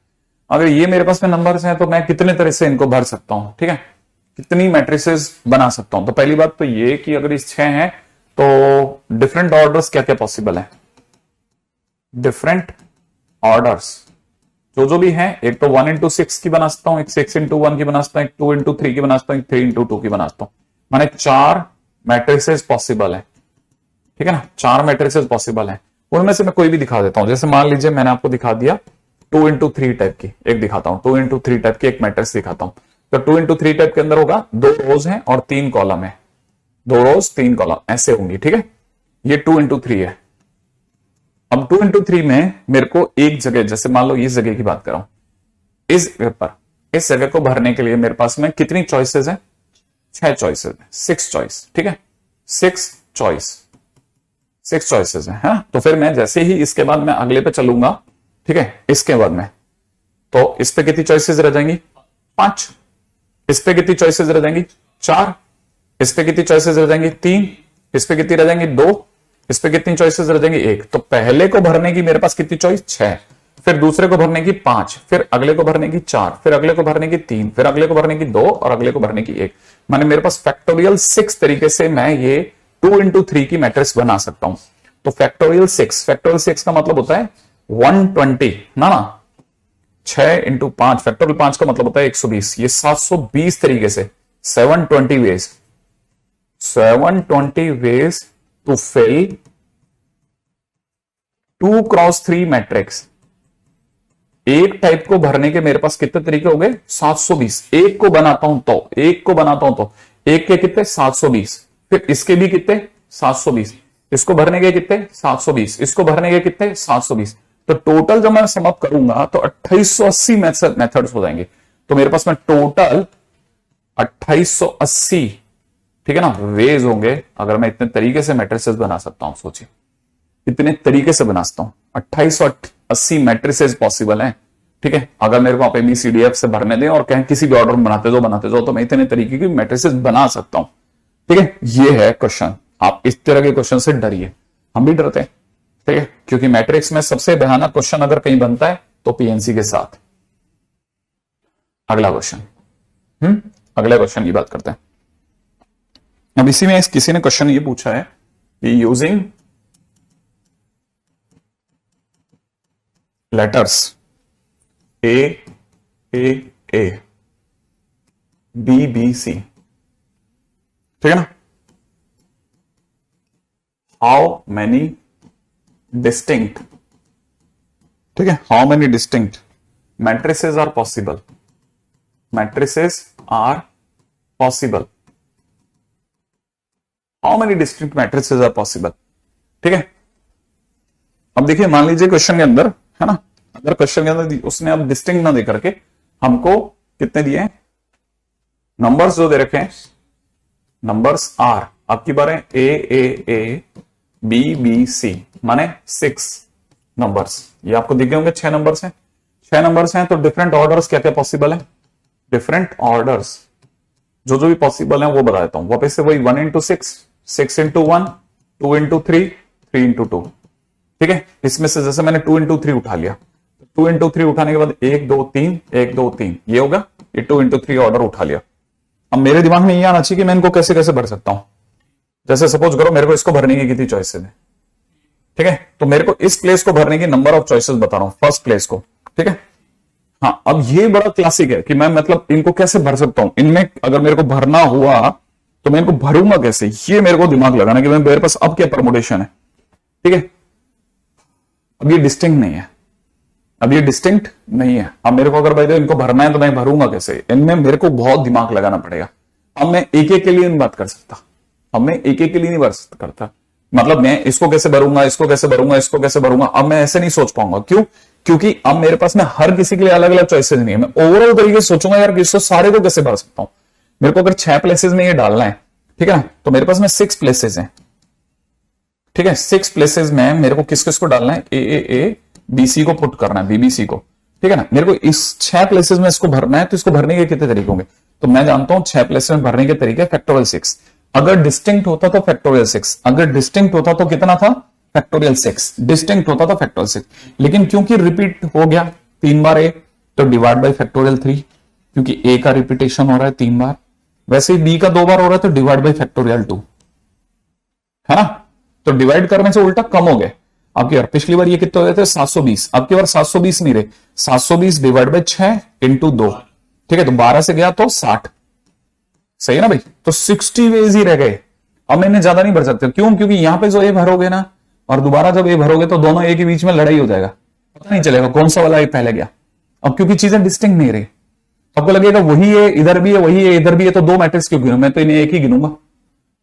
अगर ये मेरे पास में नंबर्स हैं तो मैं कितने तरह से इनको भर सकता हूं। ठीक है, कितनी मैट्रिसेस बना सकता हूं। तो पहली बात तो ये कि अगर इस 6 हैं तो डिफरेंट ऑर्डर्स क्या क्या पॉसिबल है। डिफरेंट ऑर्डर्स जो भी है, एक तो 1 into 6 की बना सकता हूं, एक 6 into 1 की बना सकता हूं, एक 2 into 3 की बना सकता हूं, एक 3 into 2 की बना सकता हूं। माने 4 मैट्रिसेस पॉसिबल है। ठीक है ना, 4 मैट्रिसेस पॉसिबल है। उनमें से मैं कोई भी दिखा देता हूं। जैसे मान लीजिए मैंने आपको दिखा दिया 2 into 3 टाइप की एक दिखाता हूं, 2 into 3 टाइप की एक मैट्रिक्स दिखाता हूं। तो 2 into 3 टाइप के अंदर होगा 2 रोज हैं और 3 कॉलम है, 2 रोज 3 कॉलम ऐसे होंगी। ठीक है, ये 2 into 3 है। अब 2 into 3 में मेरे को एक जगह, जैसे मान लो इस जगह की बात कर रहा हूं, इस जगह पर, इस जगह को भरने के लिए मेरे पास में कितनी चॉइसेस है, 6 चॉइसेस है, 6 चॉइस। ठीक है, 6 चॉइसेस है। हाँ? तो फिर मैं जैसे ही इसके बाद मैं अगले पे चलूंगा, ठीक है, इसके बाद में, तो इस पे कितनी चॉइसेस रह जाएंगी, 5। इस पे कितनी चॉइसेस रह जाएंगी, 4। इस पे कितनी चॉइसेस रह जाएंगी, 3। इस पे कितनी रह जाएंगी, 2। इस पे कितनी चॉइसेस रह जाएंगी, 1। तो पहले को भरने की मेरे पास कितनी चॉइस, 6। फिर दूसरे को भरने की 5, फिर अगले को भरने की 4, फिर अगले को भरने की 3, फिर अगले को भरने की 2 और अगले को भरने की 1। माने मेरे पास फैक्टोरियल 6 तरीके से मैं ये 2 into 3 की मैट्रिक्स बना सकता हूं। तो फैक्टोरियल 6 का मतलब होता है 120 ना 6 into 5, फैक्टोरियल 5 का मतलब होता है 120। ये 720 तरीके से 720 ways to fill 2 cross 3 matrix. एक टाइप को भरने के मेरे पास कितने तरीके हो गए, 720। एक को बनाता हूं तो एक के कितने, 720। फिर इसके भी कितने, 720। इसको भरने के कितने, 720। इसको भरने के कितने, 720। तो टोटल जब मैं समाप्त करूंगा तो 2880 मेथड्स हो जाएंगे। तो मेरे पास में टोटल 2880, ठीक है ना, वेज होंगे। अगर मैं इतने तरीके से मैट्रिसेस बना सकता हूं, सोचिए इतने तरीके से बना सकता हूं, 2880 मैट्रिसेस पॉसिबल हैं। ठीक है, अगर मेरे को आप ABCDF से भरने दें और कहें किसी भी ऑर्डर में बनाते जाओ तो मैं इतने तरीके की मैट्रिसेस बना सकता हूं। ठीक है, ये है क्वेश्चन। आप इस तरह के क्वेश्चन से डरिए, हम भी डरते हैं। ठीक है, क्योंकि मैट्रिक्स में सबसे भयानक क्वेश्चन अगर कहीं बनता है तो PNC के साथ। अगला क्वेश्चन, अगले क्वेश्चन की बात करते हैं। अब इसी में किसी ने क्वेश्चन ये पूछा है कि using letters A B C, ठीक है ना, हाउ मैनी डिस्टिंक्ट, ठीक है, how many distinct matrices are possible, how many distinct matrices are possible. ठीक है, अब देखिए मान लीजिए क्वेश्चन के अंदर है ना, अगर क्वेश्चन के अंदर उसने अब डिस्टिंक्ट ना दे करके हमको कितने दिए हैं, नंबर्स जो दे रखे हैं, नंबर्स आर, आपकी बार है A B C, माने 6 नंबर्स। ये आपको दिख गए होंगे 6 नंबर्स हैं, 6 नंबर्स हैं। तो डिफरेंट ऑर्डर्स क्या क्या पॉसिबल है, डिफरेंट ऑर्डर्स जो भी पॉसिबल है वो बता देता हूं वापस से। वही 1 into 6, 6 into 1, 2 into 3, 3 into 2। ठीक है, इसमें से जैसे मैंने 2 into 3 उठा लिया, 2 into 3 उठाने के बाद 1 2 3 1 2 3 ये होगा, ये 2 into 3 ऑर्डर उठा लिया। अब मेरे दिमाग में ये आना चाहिए कि मैं इनको कैसे कैसे भर सकता हूं। जैसे सपोज करो मेरे को इसको भरने की कितनी चॉइसेस है, ठीक है, तो मेरे को इस प्लेस को भरने की नंबर ऑफ चॉइसेस बता रहा हूं, फर्स्ट प्लेस को। ठीक है, हाँ, अब ये बड़ा क्लासिक है कि मैं मतलब इनको कैसे भर सकता हूं। इनमें अगर मेरे को भरना हुआ तो मैं इनको भरूंगा कैसे, ये मेरे को दिमाग लगाना कि मेरे पास अब क्या परमुटेशन है। ठीक है, अब ये डिस्टिंक्ट नहीं है, अब मेरे को अगर भाई इनको भरना है तो मैं भरूंगा कैसे, इनमें मेरे को बहुत दिमाग लगाना पड़ेगा। अब मैं एक एक के लिए नहीं बात कर सकता, अब मैं एक एक के लिए नहीं बात करता, मतलब मैं इसको कैसे भरूंगा, इसको कैसे भरूंगा, इसको कैसे भरूंगा, अब मैं ऐसे नहीं सोच पाऊंगा। क्यों? क्योंकि अब मेरे पास में हर किसी के लिए अलग अलग चॉइसेस नहीं है। मैं ओवरऑल तरीके से सोचूंगा यार इसको सारे को कैसे भर सकता हूं। मेरे को अगर 6 प्लेसेस में ये डालना है, ठीक है ना, तो मेरे पास में 6 प्लेसेस हैं, ठीक है। 6 प्लेसेस में मेरे को किस किस को डालना है, ए बी सी को पुट करना है, बीबीसी को, ठीक है ना। मेरे को इस 6 प्लेसेस में इसको भरना है, तो इसको भरने के कितने तरीके होंगे, तो मैं जानता हूं 6 प्लेसेस में भरने के तरीके फैक्टोरियल 6। अगर डिस्टिंक्ट होता तो फैक्टोरियल 6, अगर डिस्टिंक्ट होता तो कितना था, फैक्टोरियल 6, डिस्टिंक्ट होता तो फैक्टोरियल 6। लेकिन क्योंकि रिपीट हो गया 3 बार ए, तो डिवाइड बाई फैक्टोरियल 3, क्योंकि ए का रिपीटेशन हो रहा है 3 बार। वैसे ही बी का 2 बार हो रहा है, तो डिवाइड बाई फैक्टोरियल 2, है ना। तो डिवाइड करने से उल्टा कम हो गए आपकी बार। पिछली बार ये कितने हो गए थे, 720, अब की बार 720 नहीं रहे, 720 डिवाइड बाई 6 इंटू 2, ठीक है। तो 12 से गया तो 60, सही है ना भाई। तो 60 वेज ही रह गए। अब मैंने ज्यादा नहीं भर सकते, क्यों, क्योंकि यहां पे जो ए भरोगे ना, और दोबारा जब ए भरोगे तो दोनों ए के बीच में लड़ाई हो जाएगा, पता नहीं चलेगा कौन सा वाला ए पहले गया। अब क्योंकि चीजें डिस्टिंक्ट नहीं रही, आपको लगेगा वही है इधर भी है, वही है इधर भी है, तो 2 मैट्रिक्स क्यों गिनूं, मैं तो इन्हें एक ही गिनूंगा,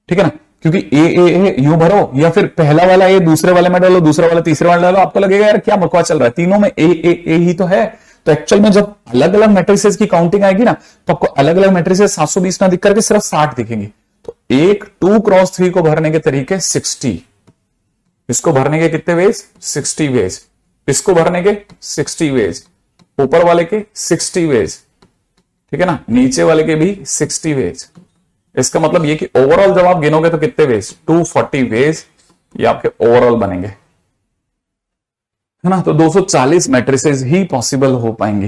ठीक है ना। क्योंकि ए यूं भरो, या फिर पहला वाला ए दूसरे वाले में डालो, दूसरा वाला तीसरे वाले डालो, आपको लगेगा यार क्या बकवास चल रहा है, तीनों में ए ही तो है। तो एक्चुअल में जब अलग अलग मैट्रिसेस की काउंटिंग आएगी ना, तो आपको अलग अलग मैट्रिसेस 720 ना दिख करके सिर्फ 60 दिखेंगी। तो एक 2x3 को भरने के तरीके 60, इसको भरने के कितने वेज, 60 वेज, इसको भरने के 60 वेज, ऊपर वाले के 60 वेज, ठीक है ना, नीचे वाले के भी 60 वेज। इसका मतलब ये कि ओवरऑल जब आप गिनोगे तो कितने वेज, 240 वेज ये आपके ओवरऑल बनेंगे, है ना। तो 240 मैट्रिसेस ही पॉसिबल हो पाएंगी।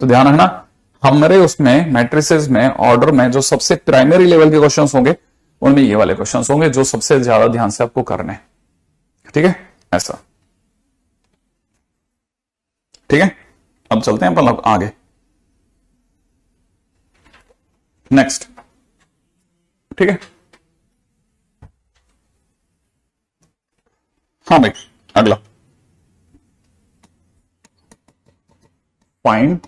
तो ध्यान रखना, हमारे उसमें मैट्रिसेस में ऑर्डर में जो सबसे प्राइमरी लेवल के क्वेश्चंस होंगे, उनमें ये वाले क्वेश्चंस होंगे जो सबसे ज्यादा ध्यान से आपको करने हैं, ठीक है, ऐसा, ठीक है। अब चलते हैं अपन आगे, नेक्स्ट, ठीक है। हाँ भाई, अगला, find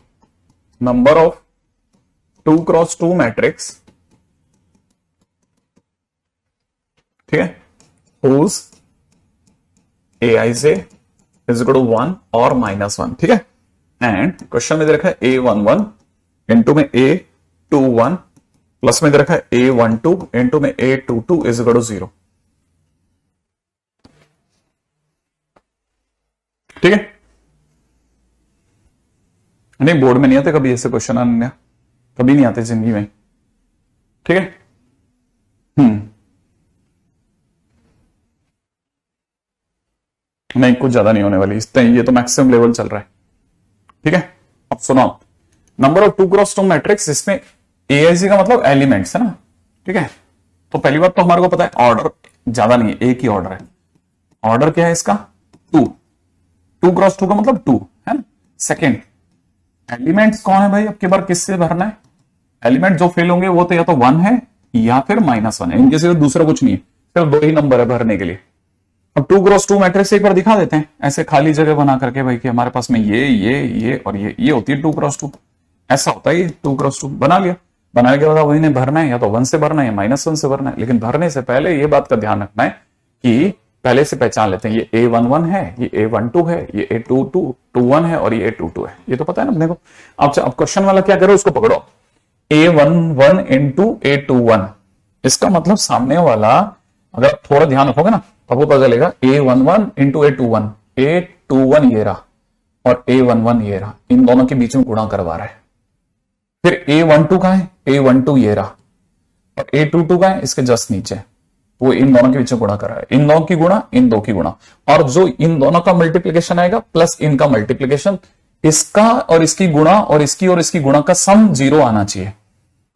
number of 2x2 matrix, ठीक है, whose aij is equal to 1 और -1, ठीक है। एंड क्वेश्चन में दे रखा है a11 इंटू में a21 प्लस में दे रखा है a12 इंटू में a22 इज इक्वल टू 0, ठीक है। नहीं, बोर्ड में नहीं आते कभी ऐसे क्वेश्चन, अनन्या कभी नहीं आते जिंदगी में, ठीक है। नहीं, कुछ ज्यादा नहीं होने वाली इस, ये तो मैक्सिमम लेवल चल रहा है, ठीक है। अब सुनो, नंबर ऑफ 2x2 मैट्रिक्स, इसमें एआईसी का मतलब एलिमेंट्स है ना, ठीक है। तो पहली बात तो हमारे को पता है ऑर्डर ज्यादा नहीं है, एक ही ऑर्डर है। ऑर्डर क्या है इसका, 2x2 का मतलब 2 है ना। सेकेंड, एलिमेंट्स कौन है भाई, अब की बार किससे भरना है, एलिमेंट जो फेल होंगे वो तो या तो 1 है या फिर -1 है, इनके सिर्फ दूसरा कुछ नहीं है, सिर्फ 2 ही नंबर है भरने के लिए। अब 2x2 मैट्रिक्स एक बार दिखा देते हैं ऐसे खाली जगह बना करके भाई, कि हमारे पास में ये और ये होती है 2x2, ऐसा होता है ये 2x2 बना लिया। बनाने के बाद वही ने भरना है, या तो 1 से भरना है या -1 से भरना है। लेकिन भरने से पहले ये बात का ध्यान रखना है कि पहले से पहचान लेते हैं, ये a11 है, ये a12 है, ये a21 है और ये a22 है, ये तो पता है ना अपने को। अब क्वेश्चन वाला क्या करो, उसको पकड़ो, a11 इंटू a21, इसका मतलब सामने वाला अगर थोड़ा ध्यान रखोगे ना तो आपको पता चलेगा a11 इंटू a21 ये रहा और a11 ये रहा, इन दोनों के बीच में गुणा करवा रहा है। फिर a12 का है, a12 ये रहा और a22 का है इसके जस्ट नीचे, वो इन दोनों के बीच में गुणा कर रहा है। इन दोनों की गुणा, इन दो की गुणा, और जो इन दोनों का मल्टीप्लीकेशन आएगा प्लस इनका मल्टीप्लीकेशन, इसका और इसकी गुणा और इसकी गुणा का सम 0 आना चाहिए।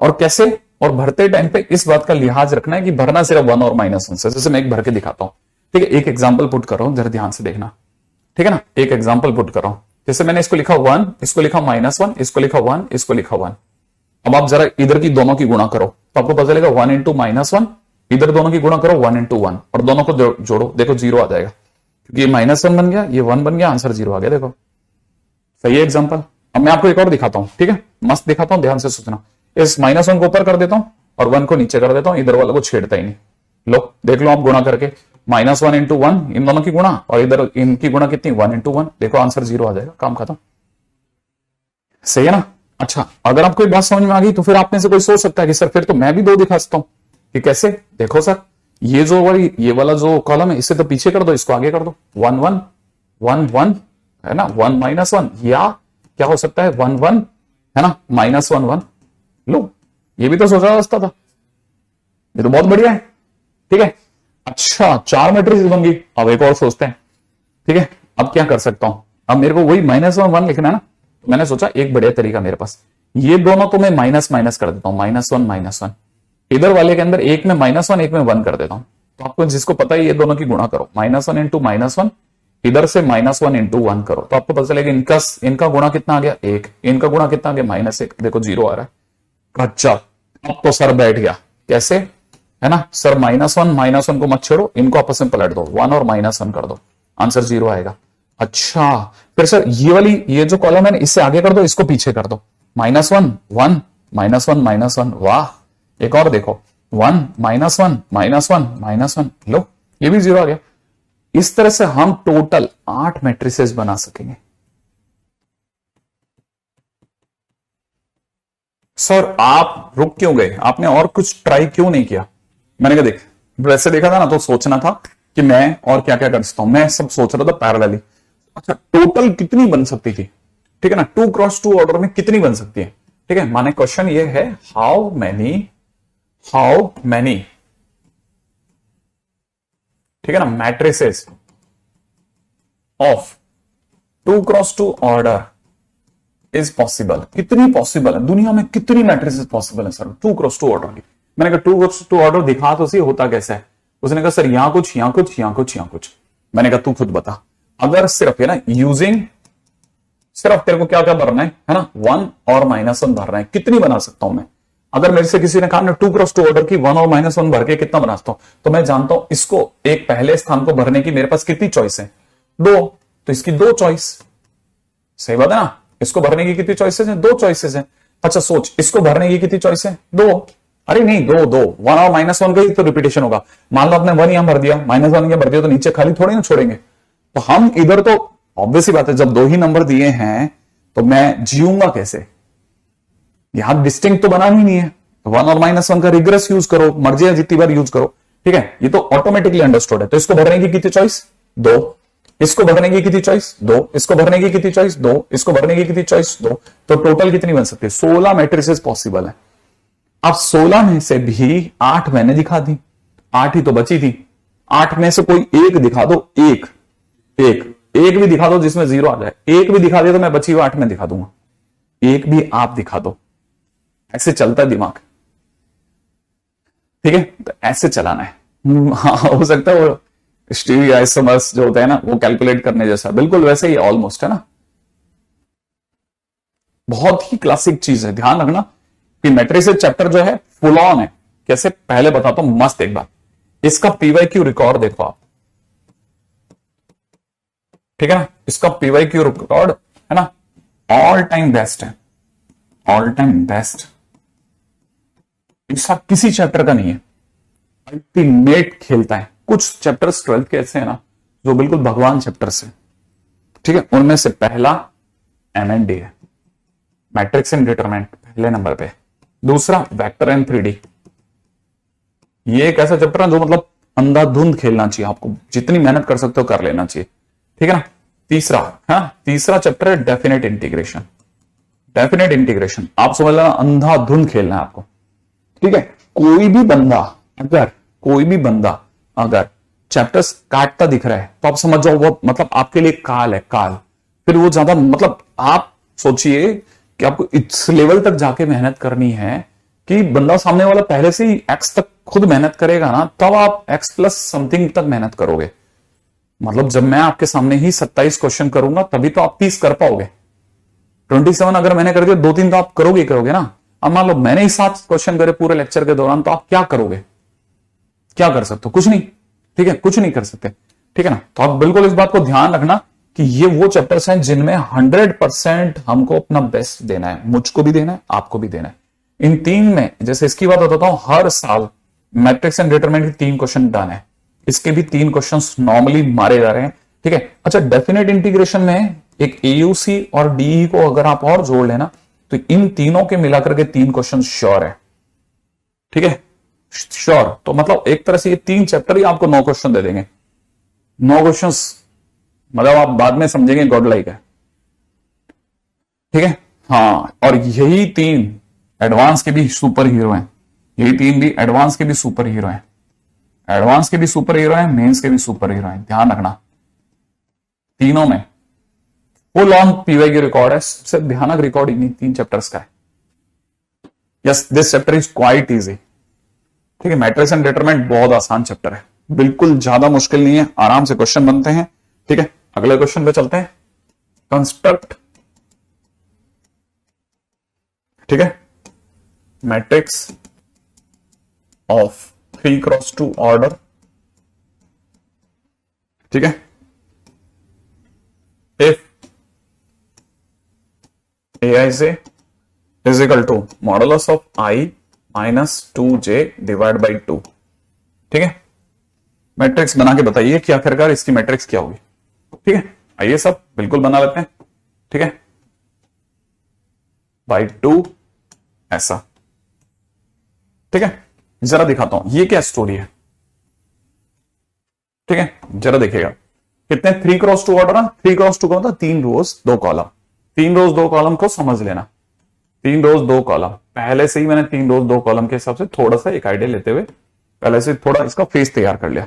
और कैसे, और भरते टाइम पे इस बात का लिहाज रखना है कि भरना सिर्फ 1 और -1 से। जैसे मैं एक भर के दिखाता हूं, ठीक है, एक एग्जाम्पल पुट कर रहा हूं, जरा ध्यान से देखना, ठीक है ना। एक एग्जाम्पल पुट कर रहा हूं, जैसे मैंने इसको लिखा 1, इसको लिखा -1, इसको लिखा 1, इसको लिखा 1। अब आप जरा इधर की दोनों की गुणा करो तो आपको पता चलेगा 1 इंटू -1, इधर दोनों की गुणा करो 1 इंटू 1 और दोनों को जोड़ो, देखो 0 आ जाएगा, क्योंकि ये -1 बन गया, ये 1 बन गया, आंसर 0 आ गया। देखो सही है एग्जाम्पल। अब मैं आपको एक और दिखाता हूं, ठीक है, मस्त दिखाता हूं, ध्यान से सोचना। इस -1 को ऊपर कर देता हूं और 1 को नीचे कर देता हूं, इधर वाला को छेड़ता ही नहीं। लो देख लो आप गुणा करके, -1 इंटू 1, इन दोनों की गुणा, और इधर इनकी गुणा कितनी, 1 इंटू 1। देखो आंसर 0 आ जाएगा, काम खत्म। सही है ना। अच्छा, अगर आपको ये बात समझ में आ गई तो फिर आप में से कोई सोच सकता है कि सर फिर तो मैं भी 2 दिखा सकता हूं, कि कैसे? देखो सर, ये वाला जो कॉलम है इसे तो पीछे कर दो, इसको आगे कर दो। 1 1 1 1 है ना, 1 -1, या क्या हो सकता है 1 1 है ना, -1 1। लो, ये भी तो सोचा रास्ता था, ये तो बहुत बढ़िया है। ठीक है, अच्छा 4 मैट्रिक्स बन गई। अब एक और सोचते हैं। ठीक है, अब क्या कर सकता हूं, अब मेरे को वही -1 1 लिखना है ना, तो मैंने सोचा एक बढ़िया तरीका मेरे पास, ये दोनों तो मैं माइनस माइनस कर देता हूं, -1 -1। इधर वाले के अंदर एक में -1 एक में 1 कर देता हूं। तो आपको जिसको पता है ये दोनों की गुणा करो, -1 इंटू -1, इधर से -1 इंटू 1 करो, तो आपको पता चलेगा इनका गुणा कितना आ गया, 1, इनका गुणा कितना आ गया, -1। देखो 0 आ रहा है। अच्छा, अब तो सर बैठ गया। कैसे? है ना सर, -1 को मत छेड़ो, इनको आपस में पलट दो, 1 और -1 कर दो, आंसर 0 आएगा। अच्छा, फिर सर ये जो कॉलम है इससे आगे कर दो, इसको पीछे कर दो, -1 1 -1 -1। वाह, एक और देखो, 1 -1 -1 -1, लो ये भी 0 आ गया। इस तरह से हम टोटल 8 मैट्रिसेस बना सकेंगे। सर आप रुक क्यों गए, आपने और कुछ ट्राई क्यों नहीं किया? मैंने कहा देख, वैसे देखा था ना तो सोचना था कि मैं और क्या क्या कर सकता हूं, मैं सब सोच रहा था पैरेलली। अच्छा, टोटल कितनी बन सकती थी? ठीक है ना, 2x2 ऑर्डर में कितनी बन सकती है? ठीक है, माने क्वेश्चन ये है, हाउ मैनी, ठीक है ना, matrices of 2x2 order is possible. कितनी पॉसिबल है दुनिया में, कितनी मैट्रिसेस पॉसिबल है सर 2x2 ऑर्डर की? मैंने कहा 2x2 ऑर्डर दिखा तो सही, होता कैसा है? उसने कहा सर यहां कुछ, यहां कुछ, यहां कुछ, यहां कुछ। मैंने कहा तू खुद बता, अगर सिर्फ है ना यूजिंग, सिर्फ तेरे को क्या क्या भरना है ना, 1 और -1 भरना है, कितनी बना सकता हूं मैं? अगर मेरे से किसी ने कहा ना 2x2 ऑर्डर की 1 और -1 भर के कितना बना सकता हूं, तो मैं जानता हूं इसको एक पहले स्थान को भरने की मेरे पास कितनी चॉइस है, 2, तो इसकी 2 चॉइस। सही बात है ना, इसको भरने की कितनी चॉइसेस हैं, 2 चॉइसेस हैं। अच्छा सोच, इसको भरने की कितनी चॉइस है, 2। अरे नहीं, 2 2, 1 और -1 का ही तो रिपीटेशन होगा। मान लो आपने 1 यहां भर दिया, -1 यहां भर दिया, तो नीचे खाली थोड़ी ना छोड़ेंगे। तो हम इधर तो ऑब्वियस ही बात है, जब 2 ही नंबर दिए हैं तो मैं जीऊंगा कैसे? यहां डिस्टिंक्ट तो बनाना ही नहीं है, तो 1 और -1 का रिग्रेस यूज करो, मर्जी है जितनी बार यूज करो। ठीक है, ये तो ऑटोमेटिकली अंडरस्टूड है। तो इसको भरने की कितनी चॉइस, 2, इसको भरने की कितनी चॉइस, 2, इसको भरने की कितनी चॉइस, 2, इसको भरने की कितनी चॉइस, 2। तो टोटल कितनी बन सकती है, 16 मैट्रिसेस पॉसिबल है। अब 16 में से भी 8 मैंने दिखा दी, 8 ही तो बची थी। 8 में से कोई एक दिखा दो, एक भी दिखा दो जिसमें 0 आ जाए, एक भी दिखा दिया तो मैं बची हुई 8 में दिखा दूंगा, एक भी आप दिखा दो। ऐसे चलता है दिमाग। ठीक है, तो ऐसे चलाना है। हाँ, हो सकता है वो स्टीवी आइसोमर्स जो होता है ना, वो कैलकुलेट करने जैसा, बिल्कुल वैसे ही ऑलमोस्ट है ना। बहुत ही क्लासिक चीज है, ध्यान रखना कि मैट्रिसेस चैप्टर जो है फुल ऑन है। कैसे, पहले बताता हूं मस्त एक बात, इसका पीवाईक्यू रिकॉर्ड देखो आप। ठीक है ना, इसका पीवाईक्यू रिकॉर्ड है ना, ऑल टाइम बेस्ट है, ऑल टाइम बेस्ट। इसका किसी चैप्टर का नहीं है, अल्टीमेट खेलता है। कुछ चैप्टर्स 12th के ऐसे हैं ना जो बिल्कुल भगवान चैप्टर्स है। ठीक है, उनमें से पहला MND है, मैट्रिक्स एंड डिटरमिनेंट, पहले नंबर पे। दूसरा वेक्टर एंड 3D, ये एक ऐसा चैप्टर है जो मतलब अंधाधुंध खेलना चाहिए आपको, जितनी मेहनत कर सकते हो कर लेना चाहिए। ठीक है ना। तीसरा चैप्टर है डेफिनेट इंटीग्रेशन। डेफिनेट इंटीग्रेशन आप समझ लेना, अंधाधुंध खेलना है आपको। ठीक है, कोई भी बंदा अगर चैप्टर्स काटता दिख रहा है तो आप समझ जाओ वो मतलब आपके लिए काल है, काल। फिर वो ज्यादा मतलब आप सोचिए कि आपको इस लेवल तक जाके मेहनत करनी है कि बंदा सामने वाला पहले से ही x तक खुद मेहनत करेगा ना, तब आप x प्लस समथिंग तक मेहनत करोगे। मतलब जब मैं आपके सामने ही 27 क्वेश्चन करूंगा तभी तो आप 30 कर पाओगे। 27 अगर मैंने कर दिया, 2-3 तो आप करोगे ना। अब मान लो मैंने ही 7 क्वेश्चन करे पूरे लेक्चर के दौरान, तो आप क्या करोगे, क्या कर सकते हो? कुछ नहीं। ठीक है, कुछ नहीं कर सकते। ठीक है ना, तो आप बिल्कुल इस बात को ध्यान रखना कि ये वो चैप्टर्स हैं जिनमें 100% हमको अपना बेस्ट देना है, मुझको भी देना है, आपको भी देना है। इन 3 में, जैसे इसकी बात बताता हूं, हर साल मैट्रिक्स एंड डिटरमिनेंट के 3 क्वेश्चन डन है। इसके भी 3 क्वेश्चंस नॉर्मली मारे जा रहे हैं, ठीक है। अच्छा, डेफिनेट इंटीग्रेशन में एक एयूसी और डीई को अगर आप और जोड़ लेना तो इन तीनों के मिलाकर के 3 क्वेश्चन श्योर है, ठीक है, श्योर। तो मतलब एक तरह से ये 3 चैप्टर ही आपको 9 क्वेश्चन दे देंगे। 9 क्वेश्चंस मतलब आप बाद में समझेंगे गॉड लाइक है, ठीक है। हाँ, और यही 3 एडवांस के भी सुपर हीरो हैं, यही 3 भी एडवांस के भी सुपर हीरो हैं, एडवांस के भी सुपर हीरो हैं, मेंस के भी सुपर हीरो हैं। ध्यान रखना, तीनों में फुल ऑन पीवाईक्यू रिकॉर्ड है, सबसे भयानक रिकॉर्ड इन्हीं 3 चैप्टर्स का है। Yes, this chapter is quite easy, ठीक है। मैट्रिक्स एंड डिटरमिनेंट बहुत आसान चैप्टर है, बिल्कुल ज्यादा मुश्किल नहीं है, आराम से क्वेश्चन बनते हैं, ठीक है। अगले क्वेश्चन पे चलते हैं। कंस्ट्रक्ट, ठीक है, मैट्रिक्स ऑफ 3x2 ऑर्डर, ठीक है, if aij is equal to modulus of I minus 2j divide by 2, ठीक है। मैट्रिक्स बना के बताइए कि आखिरकार इसकी मैट्रिक्स क्या होगी, ठीक है। आइए सब बिल्कुल बना लेते हैं, ठीक है, बाई 2 ऐसा, ठीक है। जरा दिखाता हूं ये क्या स्टोरी है, ठीक है, जरा देखिएगा। कितने 3x2 ऑर्डर है, 3x2 का मतलब 3 रोज 2 कॉलम, 3 रोज 2 कॉलम को समझ लेना, 3 रोज 2 कॉलम। पहले से ही मैंने 3 रोज 2 कॉलम के हिसाब से थोड़ा सा एक आइडिया लेते हुए पहले से थोड़ा इसका फेस तैयार कर लिया।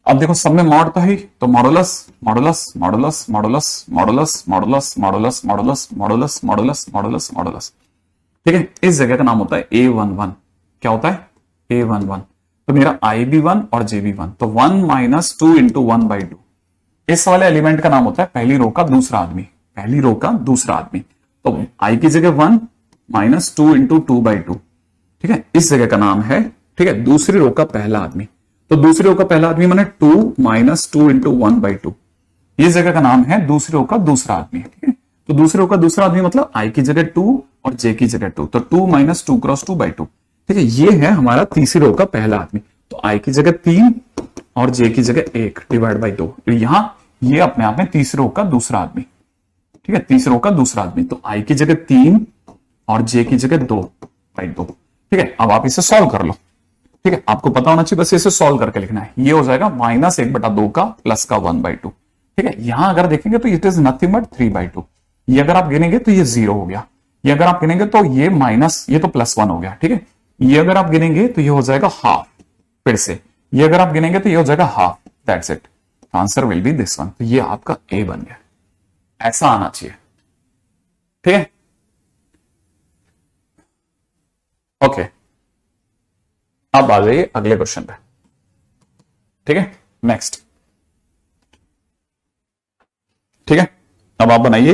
अब देखो सब में मॉड तो है, तो modulus modulus modulus modulus modulus modulus modulus modulus modulus modulus modulus modulus, ठीक है। इस जगह का नाम होता है A11। क्या होता है? A11। तो मेरा IB1 और JB1, तो 1 माइनस 2 इंटू 1 बाई 2। इस वाले एलिमेंट का नाम होता है पहली रो का दूसरा आदमी, पहली रो का दूसरा आदमी। तो I की जगह 1 माइनस 2 इंटू 2 बाई 2, ठीक है। इस जगह का नाम है, ठीक है, दूसरी रो का पहला आदमी। तो दूसरी रो का पहला आदमी माने 2 माइनस 2 इंटू 1 बाई 2। इस जगह का नाम है दूसरी रो का दूसरा आदमी, ठीक है। तो दूसरी रो का दूसरा आदमी मतलब I की जगह 2 और J की जगह 2, तो 2 माइनस 2 क्रॉस 2 बाई 2, ठीक है। ये है हमारा तीसरी रो का पहला आदमी। तो I की जगह 3 और J की जगह 1 डिवाइड बाई 2। यहां ये अपने आप में तीसरी रो का दूसरा आदमी, ठीक है, तीसरी रो का दूसरा आदमी। तो I की जगह 3 और J की जगह 2 बाई 2, ठीक है। अब आप इसे सॉल्व कर लो, ठीक है, आपको पता होना चाहिए, बस इसे सॉल्व करके लिखना है। ये हो जाएगा माइनस 1/2 का प्लस का 1/2, ठीक है। यहां अगर देखेंगे तो इट इज नथिंग बट 3/2। ये अगर आप गिनेंगे तो ये 0 हो गया, ये अगर आप गिनेंगे तो ये माइनस, ये तो +1 हो गया, ठीक है। ये अगर आप गिनेंगे तो ये हो जाएगा हाफ, फिर से ये अगर आप गिनेंगे तो ये हो जाएगा half, that's it, answer will be this one. तो ये आपका ए बन गया, ऐसा आना चाहिए, ठीक है, ओके। अब आ जाइए अगले क्वेश्चन पे, ठीक है, नेक्स्ट, ठीक है। अब आप बनाइए,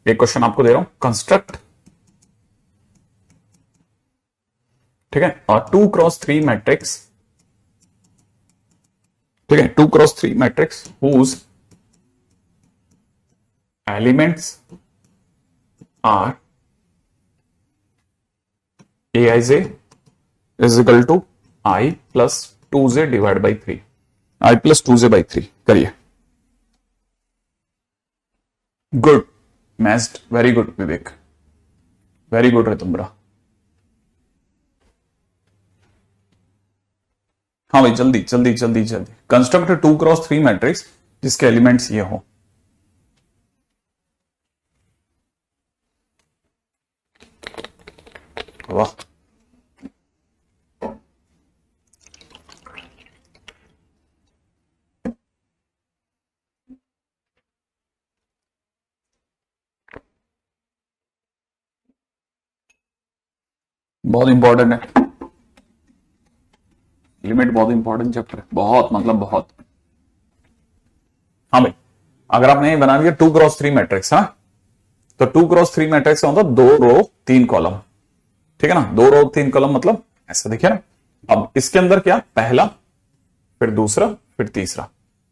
एक क्वेश्चन आपको दे रहा हूं, कंस्ट्रक्ट, ठीक है, और 2x3 मैट्रिक्स, ठीक है, 2x3 matrix whose elements are aij is equal to I plus 2j divide by 3, I plus 2j by 3। करिए, गुड मैस्ड, very good Vivek, very good Ritumbara. हाँ भाई, जल्दी जल्दी जल्दी जल्दी कंस्ट्रक्ट 2x3 मैट्रिक्स जिसके एलिमेंट्स ये हो। वाह, बहुत इंपॉर्टेंट है लिमिट, बहुत इंपॉर्टेंट चैप्टर है, बहुत मतलब बहुत। हाँ भाई, अगर आपने बना लिया 2x3 मैट्रिक्स, हाँ, तो 2x3 मैट्रिक्स का मतलब 2 रो 3 कॉलम, ठीक है ना, 2 रो 3 कॉलम मतलब ऐसा देखिए ना। अब इसके अंदर क्या, पहला, फिर दूसरा, फिर तीसरा,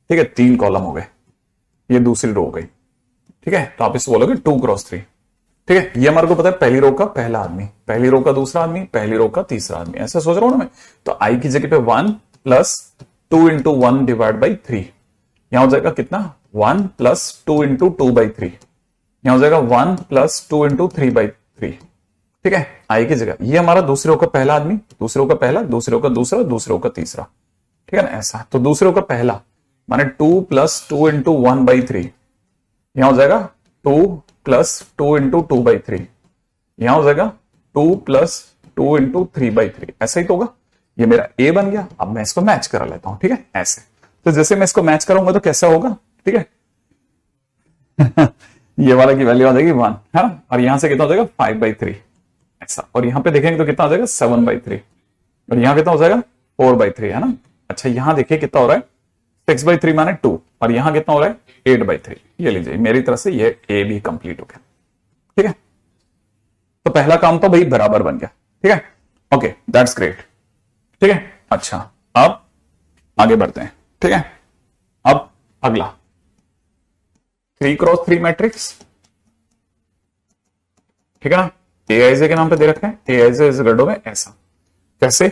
ठीक है, 3 कॉलम हो गए, ये दूसरी रो हो गई, ठीक है। तो आप इसे बोलोगे 2x3, ठीक है। ये हमारे को पता है पहली रो का पहला आदमी, पहली रो का दूसरा आदमी, पहली रो का तीसरा आदमी, ऐसा सोच रहा हूं ना मैं। तो I की जगह पे 1 प्लस 2 इंटू 1 डिवाइड बाई 3, यहां हो जाएगा कितना 1 प्लस 2 इंटू 2 बाई 3, यहां हो जाएगा 1 प्लस 2 इंटू 3 बाई 3। ठीक है, आई की जगह ये हमारा दूसरे रो का पहला आदमी, दूसरे रो का पहला, दूसरे रो का दूसरा, दूसरे रो का तीसरा। ठीक है ना, ऐसा। तो दूसरे रो का पहला माने 2 प्लस 2 इंटू 1 बाई 3, यहां हो जाएगा 2 प्लस 2 इंटू 2 बाई 3, यहां हो जाएगा 2 प्लस 2 इंटू 3 बाई 3। ऐसा ही तो होगा, ये मेरा ए बन गया। अब मैं इसको मैच करा लेता हूं। ठीक है, ऐसे। तो जैसे मैं इसको मैच करूंगा तो कैसा होगा, ठीक है ये वाला की वैल्यू आ जाएगी 1, है ना, और यहां से कितना हो जाएगा 5 बाई 3, ऐसा। और यहां पे देखेंगे तो कितना हो जाएगा 7 बाई 3, और यहां कितना हो जाएगा 4 बाई 3, है ना। अच्छा, यहां देखिए कितना हो रहा है 6 बाई 3 माने 2, और यहां कितना हो रहा है 8 बाई 3। ये लीजिए, मेरी तरफ से ये ए भी कंप्लीट हो गया। ठीक है, तो पहला काम तो भाई बराबर बन गया। ठीक है, ओके, दैट्स ग्रेट। ठीक है, अच्छा, अब आगे बढ़ते हैं। ठीक है, अब अगला 3x3 मैट्रिक्स। ठीक है ना, एआईजे के नाम पे दे रखा है, एआईजे इज इक्वल टू ऐसा। कैसे,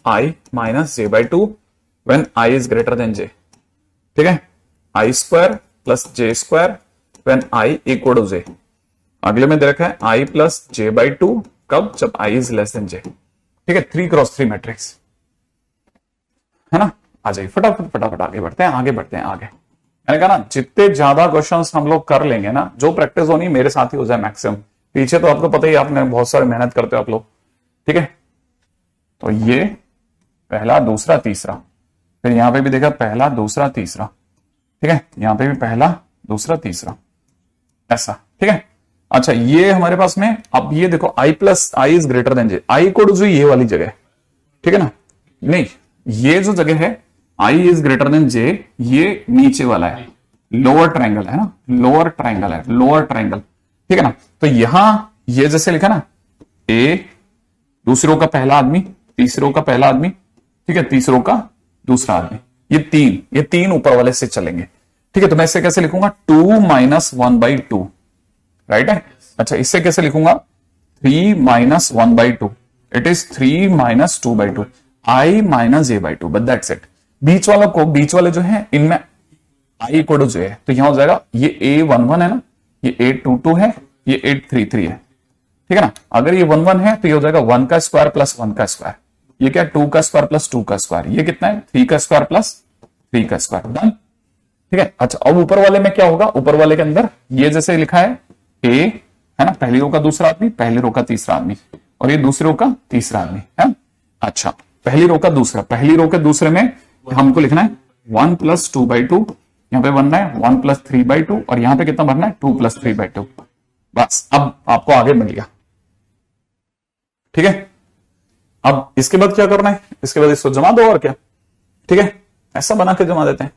i minus j by 2 when i is greater than j। ठीक है, i square plus j square when i equal to j। अगले में दे रखा है i प्लस जे बाई 2, कब, जब i is less than j। ठीक है, 3x3 मैट्रिक्स, है ना। आ जाइए फटाफट फटाफट आगे बढ़ते हैं, आगे बढ़ते हैं आगे। मैंने कहा ना, जितने ज्यादा क्वेश्चंस हम लोग कर लेंगे ना, जो प्रैक्टिस होनी मेरे साथ ही हो जाए मैक्सिमम। पीछे तो आपको पता ही, आपने बहुत सारी मेहनत करते हो आप लोग। ठीक है, तो ये पहला दूसरा तीसरा, फिर यहां पे भी देखा पहला दूसरा तीसरा। ठीक है, यहां पे भी पहला दूसरा तीसरा, ऐसा। ठीक है, अच्छा, ये हमारे पास में अब ये देखो i plus i is greater than j, i को जो ये वाली जगह। ठीक है ना, नहीं, ये जो जगह है i is greater than j, ये नीचे वाला है, लोअर ट्रायंगल है ना, लोअर ट्रायंगल है, लोअर ट्रायंगल। ठीक है ना, तो यहां ये जैसे लिखा ना, a दूसरों का पहला आदमी, तीसरों का पहला आदमी, ठीक है, तीसरों का दूसरा आदमी, ये तीन ऊपर वाले से चलेंगे। ठीक है, तो मैं इसे कैसे लिखूंगा 2 माइनस 1 बाई 2, राइट है। अच्छा, इससे कैसे लिखूंगा 3 minus 1 by 2, it is 3 minus 2 by 2, i minus j by 2, but that's it. बीच वाले जो है इनमें आई इक्वल टू जो है, तो यहां हो जाएगा ये A11 है ना, ये A22 है, ये 833 है। ठीक है ना, अगर ये 11 है तो ये हो जाएगा 1 का स्क्वायर प्लस 1 का स्क्वायर, ये क्या 2 का स्क्वायर प्लस 2 का स्क्वायर, ये कितना है 3 का स्क्वायर प्लस 3 का स्क्वायर, डन। ठीक है, अच्छा, अब ऊपर वाले में क्या होगा, ऊपर वाले के अंदर ये जैसे लिखा है A है ना, पहली रो का दूसरा आदमी, पहली रो का तीसरा आदमी, और ये दूसरी रो का तीसरा आदमी है। अच्छा, पहली रो का दूसरा, पहली रो के दूसरे में हमको लिखना है 1 प्लस 2 बाई 2, यहां पे बनना है 1 प्लस 3 बाई 2, और यहां पे कितना भरना है 2 प्लस 3 बाई 2। बस, अब आपको आगे मिल गया। ठीक है, अब इसके बाद क्या करना है, इसके बाद इसको जमा दो और क्या। ठीक है, ऐसा बना के जमा देते हैं।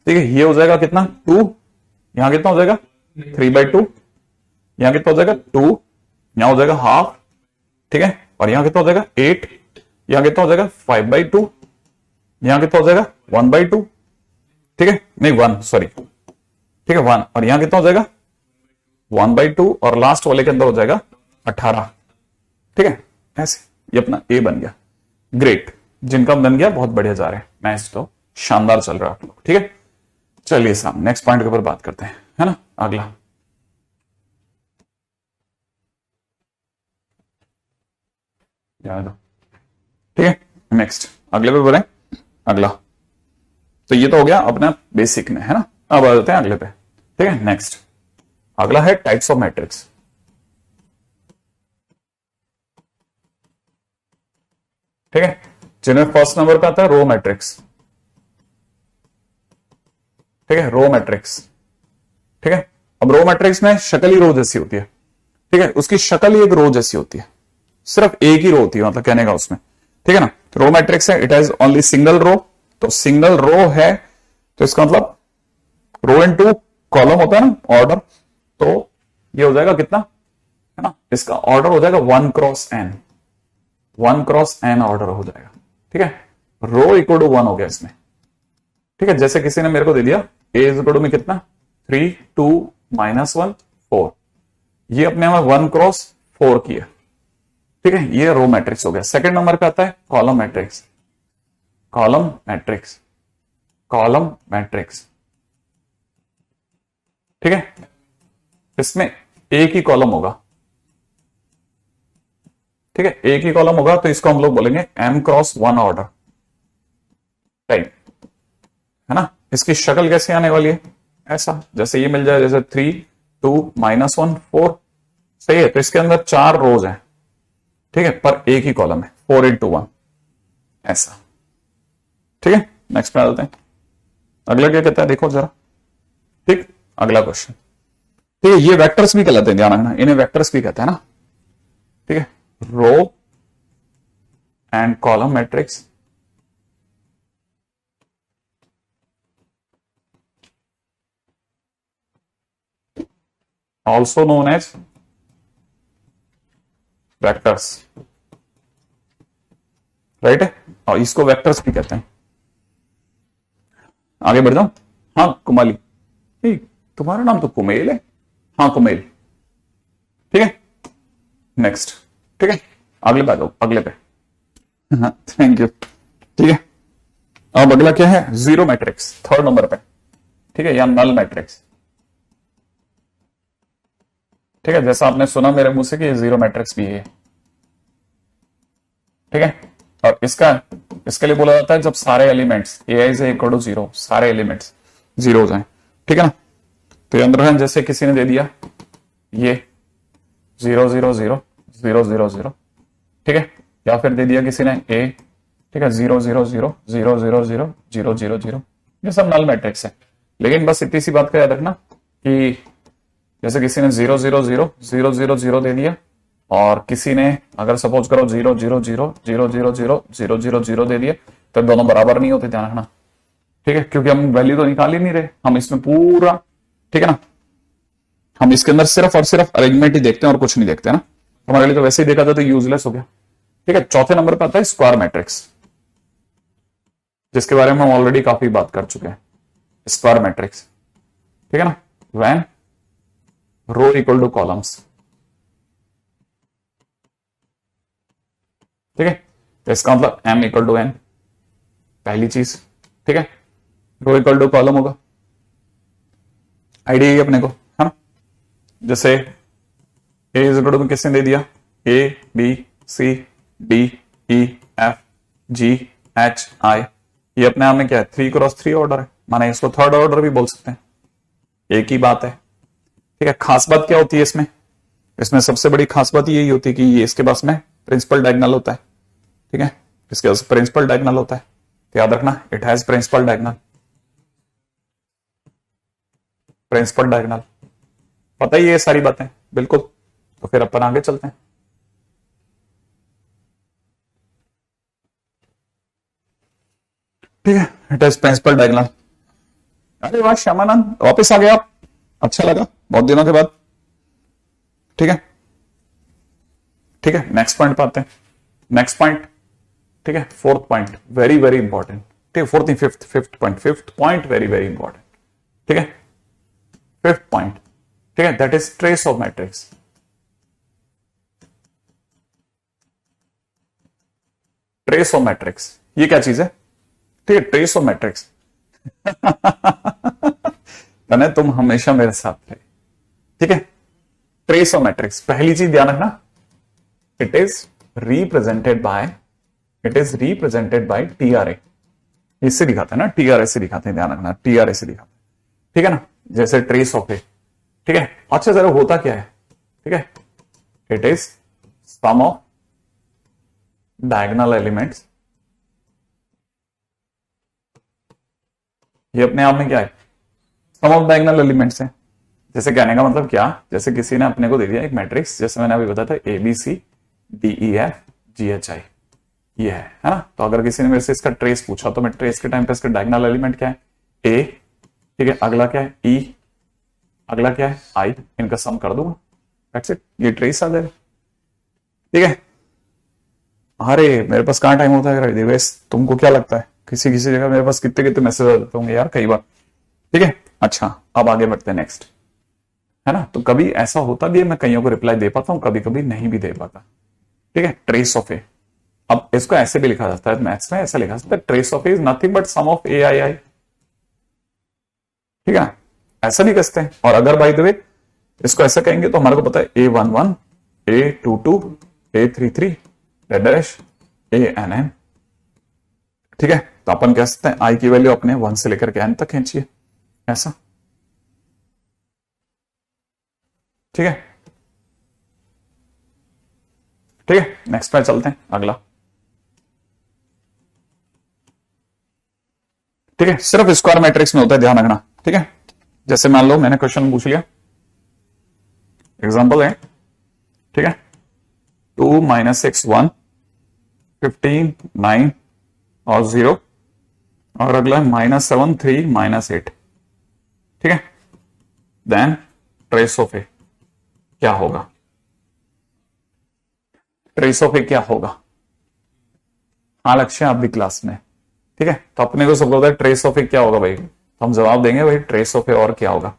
ठीक है, ये हो जाएगा कितना 2, यहां कितना हो जाएगा 3 बाई 2, यहां कितना हो जाएगा 2, यहां हो जाएगा हाफ। ठीक है, और यहां कितना हो जाएगा 8, यहां कितना हो जाएगा 5 बाई 2, यहां कितना हो जाएगा 1 बाई 2। ठीक है, नहीं 1, सॉरी, ठीक है 1, और यहां कितना हो जाएगा 1 बाई 2, और लास्ट वाले के अंदर हो जाएगा 18। ठीक है, ऐसे ये अपना ए बन गया। ग्रेट, जिनका बन गया बहुत बढ़िया जा रहे हैं, मैच तो शानदार चल रहा है आप लोग। ठीक है, चलिए साहब नेक्स्ट पॉइंट के ऊपर बात करते हैं, है ना। अगला ठीक है, नेक्स्ट अगले पे बोले, अगला तो ये तो हो गया अपना बेसिक में, है ना। अब आ जाते हैं अगले पे। ठीक है, नेक्स्ट अगला है टाइप्स ऑफ मैट्रिक्स। ठीक है, जिनमें फर्स्ट नंबर पे आता है रो मैट्रिक्स। ठीक है, रो मैट्रिक्स। ठीक है, अब रो मैट्रिक्स में शक्ल ही रो जैसी होती है। ठीक है, उसकी शक्ल ही एक रो जैसी होती है, सिर्फ एक ही रो होती है, मतलब कहने का उसमें। ठीक है ना, रो मैट्रिक्स है, it has only single row. तो सिंगल रो है तो इसका मतलब रो इनटू कॉलम होता है ना, ऑर्डर। तो ये हो जाएगा कितना, है ना, इसका ऑर्डर हो जाएगा 1 cross n, 1 cross n order हो जाएगा। ठीक है, रो इक्वल टू 1 हो गया इसमें। ठीक है, जैसे किसी ने मेरे को दे दिया a इज इक्वल टू में कितना 3 2 माइनस 1 4, ये अपने में 1 क्रॉस 4 की है। ठीक है, ये रो मैट्रिक्स हो गया। सेकंड नंबर पे आता है column matrix. Column matrix, column matrix, ठीक है। इसमें एक ही कॉलम होगा, ठीक है, एक ही कॉलम होगा, तो इसको हम लोग बोलेंगे m क्रॉस 1 ऑर्डर टाइप, है ना। इसकी शक्ल कैसे आने वाली है, ऐसा, जैसे ये मिल जाए, जैसे 3 2 -1 4, सही है। तो इसके अंदर 4 रोज हैं, ठीक है, पर एक ही कॉलम है, 4 × 1, ऐसा, ठीक है। नेक्स्ट पे डालते हैं, अगला क्या कहता है देखो जरा, ठीक। अगला क्वेश्चन, ठीक है, ये वेक्टर्स भी कहलाते हैं, ध्यान रखना, इन्हें वेक्टर्स भी कहते हैं ना, ठीक है। Row and column matrix, also known as vectors, right है, और इसको वेक्टर्स भी कहते हैं। आगे बढ़ जाओ, हाँ कुमाली, तुम्हारा नाम तो कुमेल है, हाँ कुमेल, ठीक है। नेक्स्ट, ठीक है, अगले पे आ जाओ, अगले पे, हाँ थैंक यू, ठीक है। अब अगला क्या है, जीरो मैट्रिक्स, 3rd नंबर पे, ठीक है, या नल मैट्रिक्स, ठीक है। जैसा आपने सुना मेरे मुंह से कि जीरो मैट्रिक्स भी है, ठीक है। और इसके लिए बोला जाता है जब सारे एलिमेंट्स ai से इक्वल टू 0, सारे एलिमेंट्स 0 हो जाए, ठीक है ना। तो ये अंदर जैसे किसी ने दे दिया ये 0 0 0 0 0 0, ठीक है, या फिर दे दिया किसी ने a, ठीक है, 0 0 0 0 0 0 0 0 0, ये सब नल मैट्रिक्स है। लेकिन बस इतनी सी बात का याद रखना कि जैसे किसी ने 0 0 0 0 0 0 दे दिया, और किसी ने अगर सपोज करो 0 0 0 0 0 0 0 0 0 दे दिया, तो दोनों बराबर नहीं होते, ध्यान रखना, ठीक है, क्योंकि हम वैल्यू तो निकाल ही नहीं रहे, हम इसमें पूरा, ठीक है ना, हम इसके अंदर सिर्फ और सिर्फ अरेंजमेंट ही देखते हैं और कुछ नहीं देखते ना, हमारे लिए तो वैसे ही देखा था तो यूजलेस हो गया, ठीक है। चौथे नंबर पर आता है स्क्वायर मैट्रिक्स, जिसके बारे में हम ऑलरेडी काफी बात कर चुके हैं, स्क्वायर मैट्रिक्स, ठीक है ना, when row equal to columns, ठीक है। तो इसका मतलब m इक्वल टू n, पहली चीज, ठीक है, रो इक्वल टू कॉलम होगा, आइडिया ही अपने को, है ना। जैसे a इज इक्वल टू किसने दे दिया, a b c d e f g h i, ये अपने आप में क्या है, 3 × 3 ऑर्डर है, माने इसको 3rd ऑर्डर भी बोल सकते हैं, एक ही बात है, ठीक है। खास बात क्या होती है इसमें सबसे बड़ी खास बात यही होती है कि ये इसके पास में प्रिंसिपल डायगोनल होता है, ठीक है, इसके पास प्रिंसिपल डायगोनल होता है, तो याद रखना it has principal diagonal, principal diagonal, पता ही है ये सारी बातें, बिल्कुल। तो फिर अपन आगे चलते हैं, ठीक है, इट हैज प्रिंसिपल डायगोनल। अरे वाह श्यामानंद, वापस आ गए आप, अच्छा लगा बहुत दिनों के बाद, ठीक है, ठीक है। नेक्स्ट पॉइंट पे आते हैं, नेक्स्ट पॉइंट, ठीक है, 4th point, very very important, ठीक है, 4th नहीं, 5th point very very important, ठीक है। 5th पॉइंट, ठीक है, that is trace of matrix, trace of matrix, ये क्या चीज है, ठीक है, ट्रेस ऑफ मैट्रिक्स तने तुम हमेशा मेरे साथ रहे, ठीक है। ट्रेस ऑफ मैट्रिक्स, पहली चीज ध्यान रखना, it is represented by TRA, इससे दिखाते हैं ना, TRA से दिखाते हैं, ध्यान रखना, TRA से दिखाते हैं, ठीक है ना। जैसे ट्रेस ऑफ ए, ठीक है, अच्छा जरा होता क्या है, ठीक है, it is sum of diagonal elements, ये अपने आप में क्या है, सम ऑफ डायगोनल एलिमेंट्स है। जैसे कहने का मतलब क्या, जैसे किसी ने अपने को दे दिया एक मैट्रिक्स, जैसे मैंने अभी बताया था ABC DEF GHI, ये है ना। तो अगर किसी ने मेरे से इसका ट्रेस पूछा, तो मैं ट्रेस के टाइम पे इसका डायगोनल एलिमेंट क्या है, A, ठीक है, अगला क्या है E, अगला क्या है I, इनका सम कर दूंगा, दैट्स इट, ये ट्रेस आ जाएगा, ठीक है। अरे मेरे पास कहां टाइम होता है दिवेश, तुमको क्या लगता है किसी किसी जगह मेरे पास कितने कितने मैसेज आ जाते होंगे यार कई बार, ठीक है। अच्छा अब आगे बढ़ते हैं नेक्स्ट, है ना। तो कभी ऐसा होता भी है मैं कईयों को रिप्लाई दे पाता हूं, कभी कभी नहीं भी दे पाता, ठीक है। ट्रेस ऑफ ए, अब इसको ऐसे भी लिखा जाता है मैथ्स में, ऐसा लिखा जाता है trace of A is nothing but sum of A i i, ठीक है, ऐसा भी कसते हैं। और अगर बाय द वे इसको ऐसा कहेंगे तो हमारे को पता है A11, A22, A33 dash ANN। ठीक है, तो अपन कह सकते हैं आई की वैल्यू अपने 1 से लेकर के n तक खींचिए, ऐसा। ठीक है, ठीक है, नेक्स्ट पे चलते हैं, अगला। ठीक है, सिर्फ स्क्वायर मैट्रिक्स में होता है, ध्यान रखना। ठीक है, जैसे मान लो मैंने क्वेश्चन पूछ लिया, एग्जांपल है, ठीक है, 2 - x 1, 15 9 और 0, और अगला -7 3 -8। ठीक है, देन ट्रेस ऑफ ए क्या होगा, ट्रेस ऑफ ए क्या होगा। हाँ लक्ष्य, आप भी क्लास में। ठीक है, तो अपने को सबको पता है ट्रेस ऑफ ए क्या होगा भाई, तो हम जवाब देंगे भाई ट्रेस ऑफ ए और क्या होगा,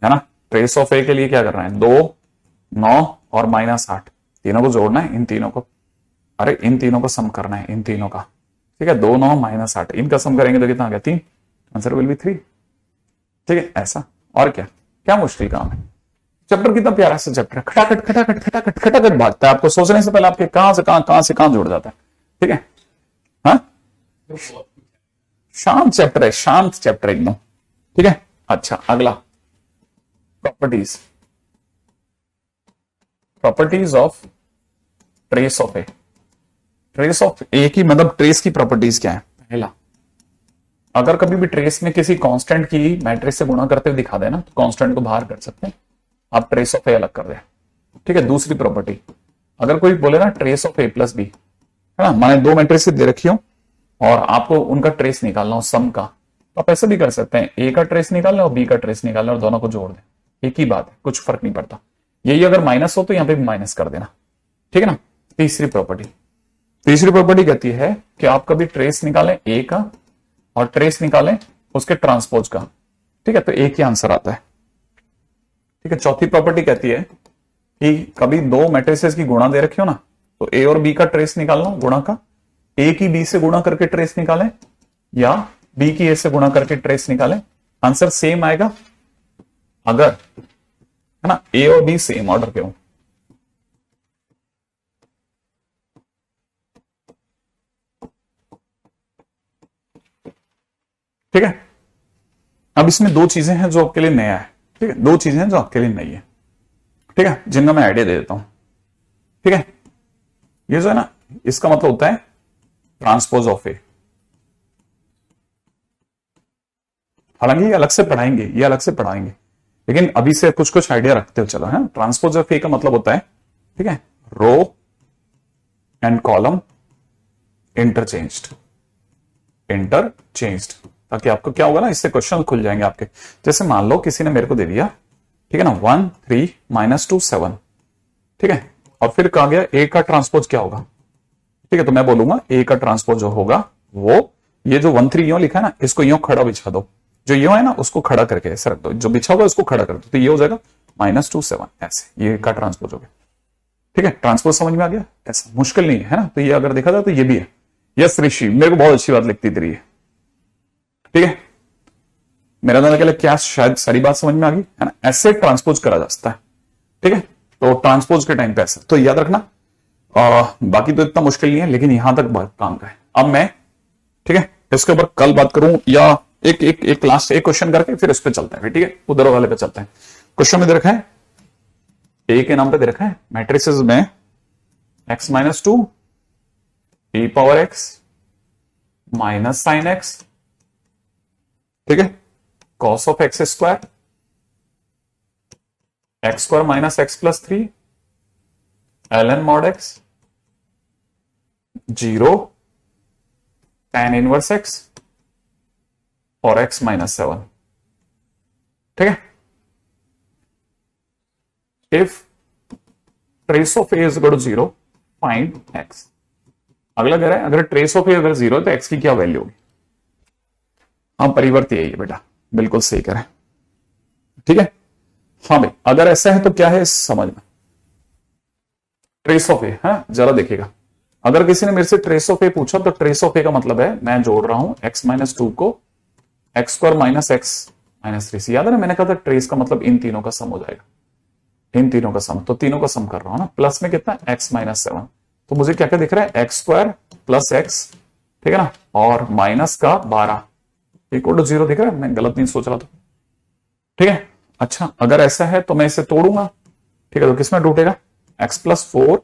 है ना। ट्रेस ऑफ ए के लिए क्या करना है, 2 9 और -8 तीनों को जोड़ना है, इन तीनों को, अरे इन तीनों को सम करना है, इन तीनों का। ठीक है, 2 9 -8 इनका सम करेंगे तो कितना आ गया, 3, आंसर विल बी 3। ठीक है, ऐसा। और क्या क्या मुश्किल काम है, चैप्टर कितना प्यारा सा चैप्टर है, खटाखट खटाखट खटाखट खटाखट भागता है, आपको सोचने से पहले आपके कहां से कहां जुड़ जाता है। ठीक है, हाँ शांत चैप्टर है, शांत चैप्टर एकदम। ठीक है, अच्छा अगला, properties, properties of trace of A. Trace of A की मतलब ट्रेस की प्रॉपर्टीज क्या है। पहला, अगर कभी भी ट्रेस में किसी कांस्टेंट की मैट्रिक्स से गुणा करते हुए दिखा देना तो कांस्टेंट को बाहर कर सकते हैं, आप ट्रेस ऑफ ए अलग कर दे। ठीक है, दूसरी प्रॉपर्टी, अगर कोई बोले ना trace of A plus B, है ना, माने दो मैट्रिक्स दे रखी हो और आपको उनका ट्रेस निकालना हो सम का, तो आप ऐसा भी कर सकते हैं, ए का ट्रेस निकालना और बी का ट्रेस निकालना और दोनों को जोड़ दें, एक ही बात है, कुछ फर्क नहीं पड़ता। यही अगर माइनस हो तो यहां पे भी माइनस कर देना। ठीक है ना। तीसरी प्रॉपर्टी कहती है कि आप कभी ट्रेस निकालें ए का और ट्रेस निकालें उसके ट्रांसपोज का, ठीक है, तो एक ही आंसर आता है। ठीक है, चौथी प्रॉपर्टी कहती है कि कभी दो मैट्रिसेस की गुणा दे रखी हो ना, तो ए और बी का ट्रेस निकालना गुणा का, ए की बी से गुणा करके ट्रेस निकालें या बी की ए से गुणा करके ट्रेस निकालें, आंसर सेम आएगा अगर, है ना, ए और बी सेम ऑर्डर के हो। ठीक है, अब इसमें दो चीजें हैं जो आपके लिए नया है। ठीक है, दो चीजें हैं जो आपके लिए नई है, ठीक है, जिनका मैं आइडिया दे देता हूं। ठीक है, ये जो है ना, इसका मतलब होता है ट्रांसपोज ऑफ ए। हालांकि ये अलग से पढ़ाएंगे, लेकिन अभी से कुछ कुछ आइडिया रखते हो चलो, है। ट्रांसपोज ऑफ ए का मतलब होता है, ठीक है, रो एंड कॉलम इंटरचेंज्ड, ताकि आपको क्या होगा ना, इससे क्वेश्चन खुल जाएंगे आपके। जैसे मान लो किसी ने मेरे को दे दिया, ठीक है ना, 1 3 -2 7, ठीक है, और फिर कहा गया ए का ट्रांसपोज क्या होगा। ठीक है, तो मैं बोलूंगा ए का ट्रांसपोज जो होगा वो, ये जो 1 3 यो लिखा है ना, इसको यो खड़ा बिछा दो, जो यो है ना उसको खड़ा करके ऐसे रख दो, जो बिछा होगा उसको खड़ा कर दो, तो ये हो जाएगा -2 7, ऐसे ये का ट्रांसपोज हो गया। ठीक है, ट्रांसपोज समझ में आ गया, ऐसा मुश्किल नहीं है ना। तो ये अगर देखा जाए तो ये भी है। यस ऋषि, मेरे को बहुत अच्छी बात लगती थी ये। ठीक है, मेरा दादा कहला क्या, शायद सारी बात समझ में आ गई, है ना। ऐसे ट्रांसपोज करा जा सकता है। ठीक है, तो ट्रांसपोज के टाइम पे ऐसा, तो याद रखना। बाकी तो इतना मुश्किल नहीं है, लेकिन यहां तक बहुत काम का है। अब मैं, ठीक है, इसके ऊपर कल बात करूं या एक लास्ट एक क्वेश्चन करके फिर इस पे चलते हैं। ठीक है, उधर वाले पे चलते हैं। क्वेश्चन में दे रखा है, ए के नाम पे दे रखा है मैट्रिसेस में x -2 e power x minus sine x, ठीक है, cos of x square, x square minus x plus 3 ln mod x 0 tan inverse x और x -7। ठीक है, if trace of A is equal to 0 find x। अगला कह रहा है अगर ट्रेस ऑफ ए अगर 0 है तो x की क्या वैल्यू होगी। हाँ, परिवर्त यही है बेटा, बिल्कुल सही करें। ठीक है, हाँ भाई, अगर ऐसा है तो क्या है समझ में, ट्रेस ऑफ ए है, जरा देखिएगा। अगर किसी ने मेरे से ट्रेस ऑफ ए पूछा तो ट्रेस ऑफ ए का मतलब है मैं जोड़ रहा हूं x -2 को x स्क्वायर माइनस x -3 याद है ना, मैंने कहा था ट्रेस का मतलब इन तीनों का सम हो जाएगा, इन तीनों का सम, तो तीनों का सम कर रहा हूं ना। प्लस में कितना, x माइनस 7, तो मुझे क्या क्या दिख रहा है, एक्स स्क्वायर प्लस एक्स, ठीक है ना, और माइनस का 12 इक्वल टू 0 दिख रहा है, मैं गलत नहीं सोच रहा था, ठीक है। अच्छा अगर ऐसा है तो मैं इसे तोड़ूंगा, ठीक है, तो किसमें टूटेगा, x plus 4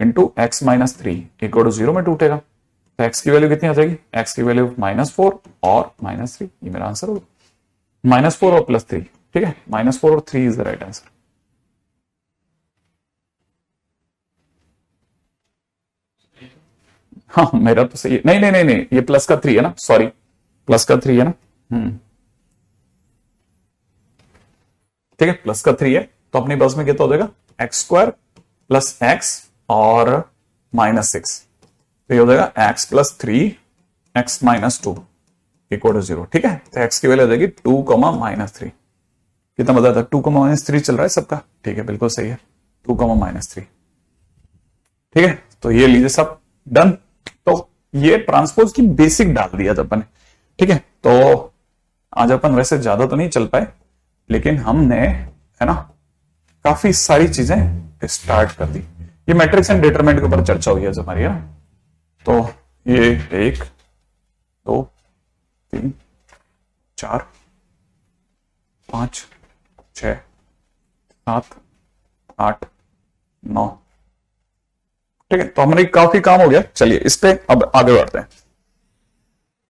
into X minus 3 equal to 0 में टूटेगा, तो x की वैल्यू कितनी आ जाएगी, x की वैल्यू -4 और -3, ये मेरा आंसर होगा, -4 और +3, ठीक है, -4 और 3 इज द राइट आंसर। हाँ मेरा तो सही है, नहीं नहीं नहीं नहीं, ये प्लस का 3 है ना, सॉरी, प्लस का 3 है ना, ठीक है, प्लस का 3 है, तो अपनी बस में कितना हो जाएगा, एक्स स्क्वायर प्लस एक्स और -6, तो ये हो जाएगा X plus 3 X minus 2 equal to 0, ठीक है, तो एक्स की वैल्यू हो जाएगी 2, -3, कितना बताया था, 2, -3 चल रहा है सबका, ठीक है, बिल्कुल सही है, 2, -3, ठीक है, तो ये लीजिए सब डन। तो ये ट्रांसपोज की बेसिक डाल दिया जब अपन, ठीक है, तो आज अपन वैसे ज्यादा तो नहीं चल पाए, लेकिन हमने, है ना, काफी सारी चीजें स्टार्ट कर दी। ये मैट्रिक्स एंड डिटरमिनेंट के ऊपर चर्चा हुई है हमारी, है ना, तो ये 1 2 3 4 5 6 7 8 9, ठीक है, तो हमारे काफी काम हो गया, चलिए इस पे अब आगे बढ़ते हैं।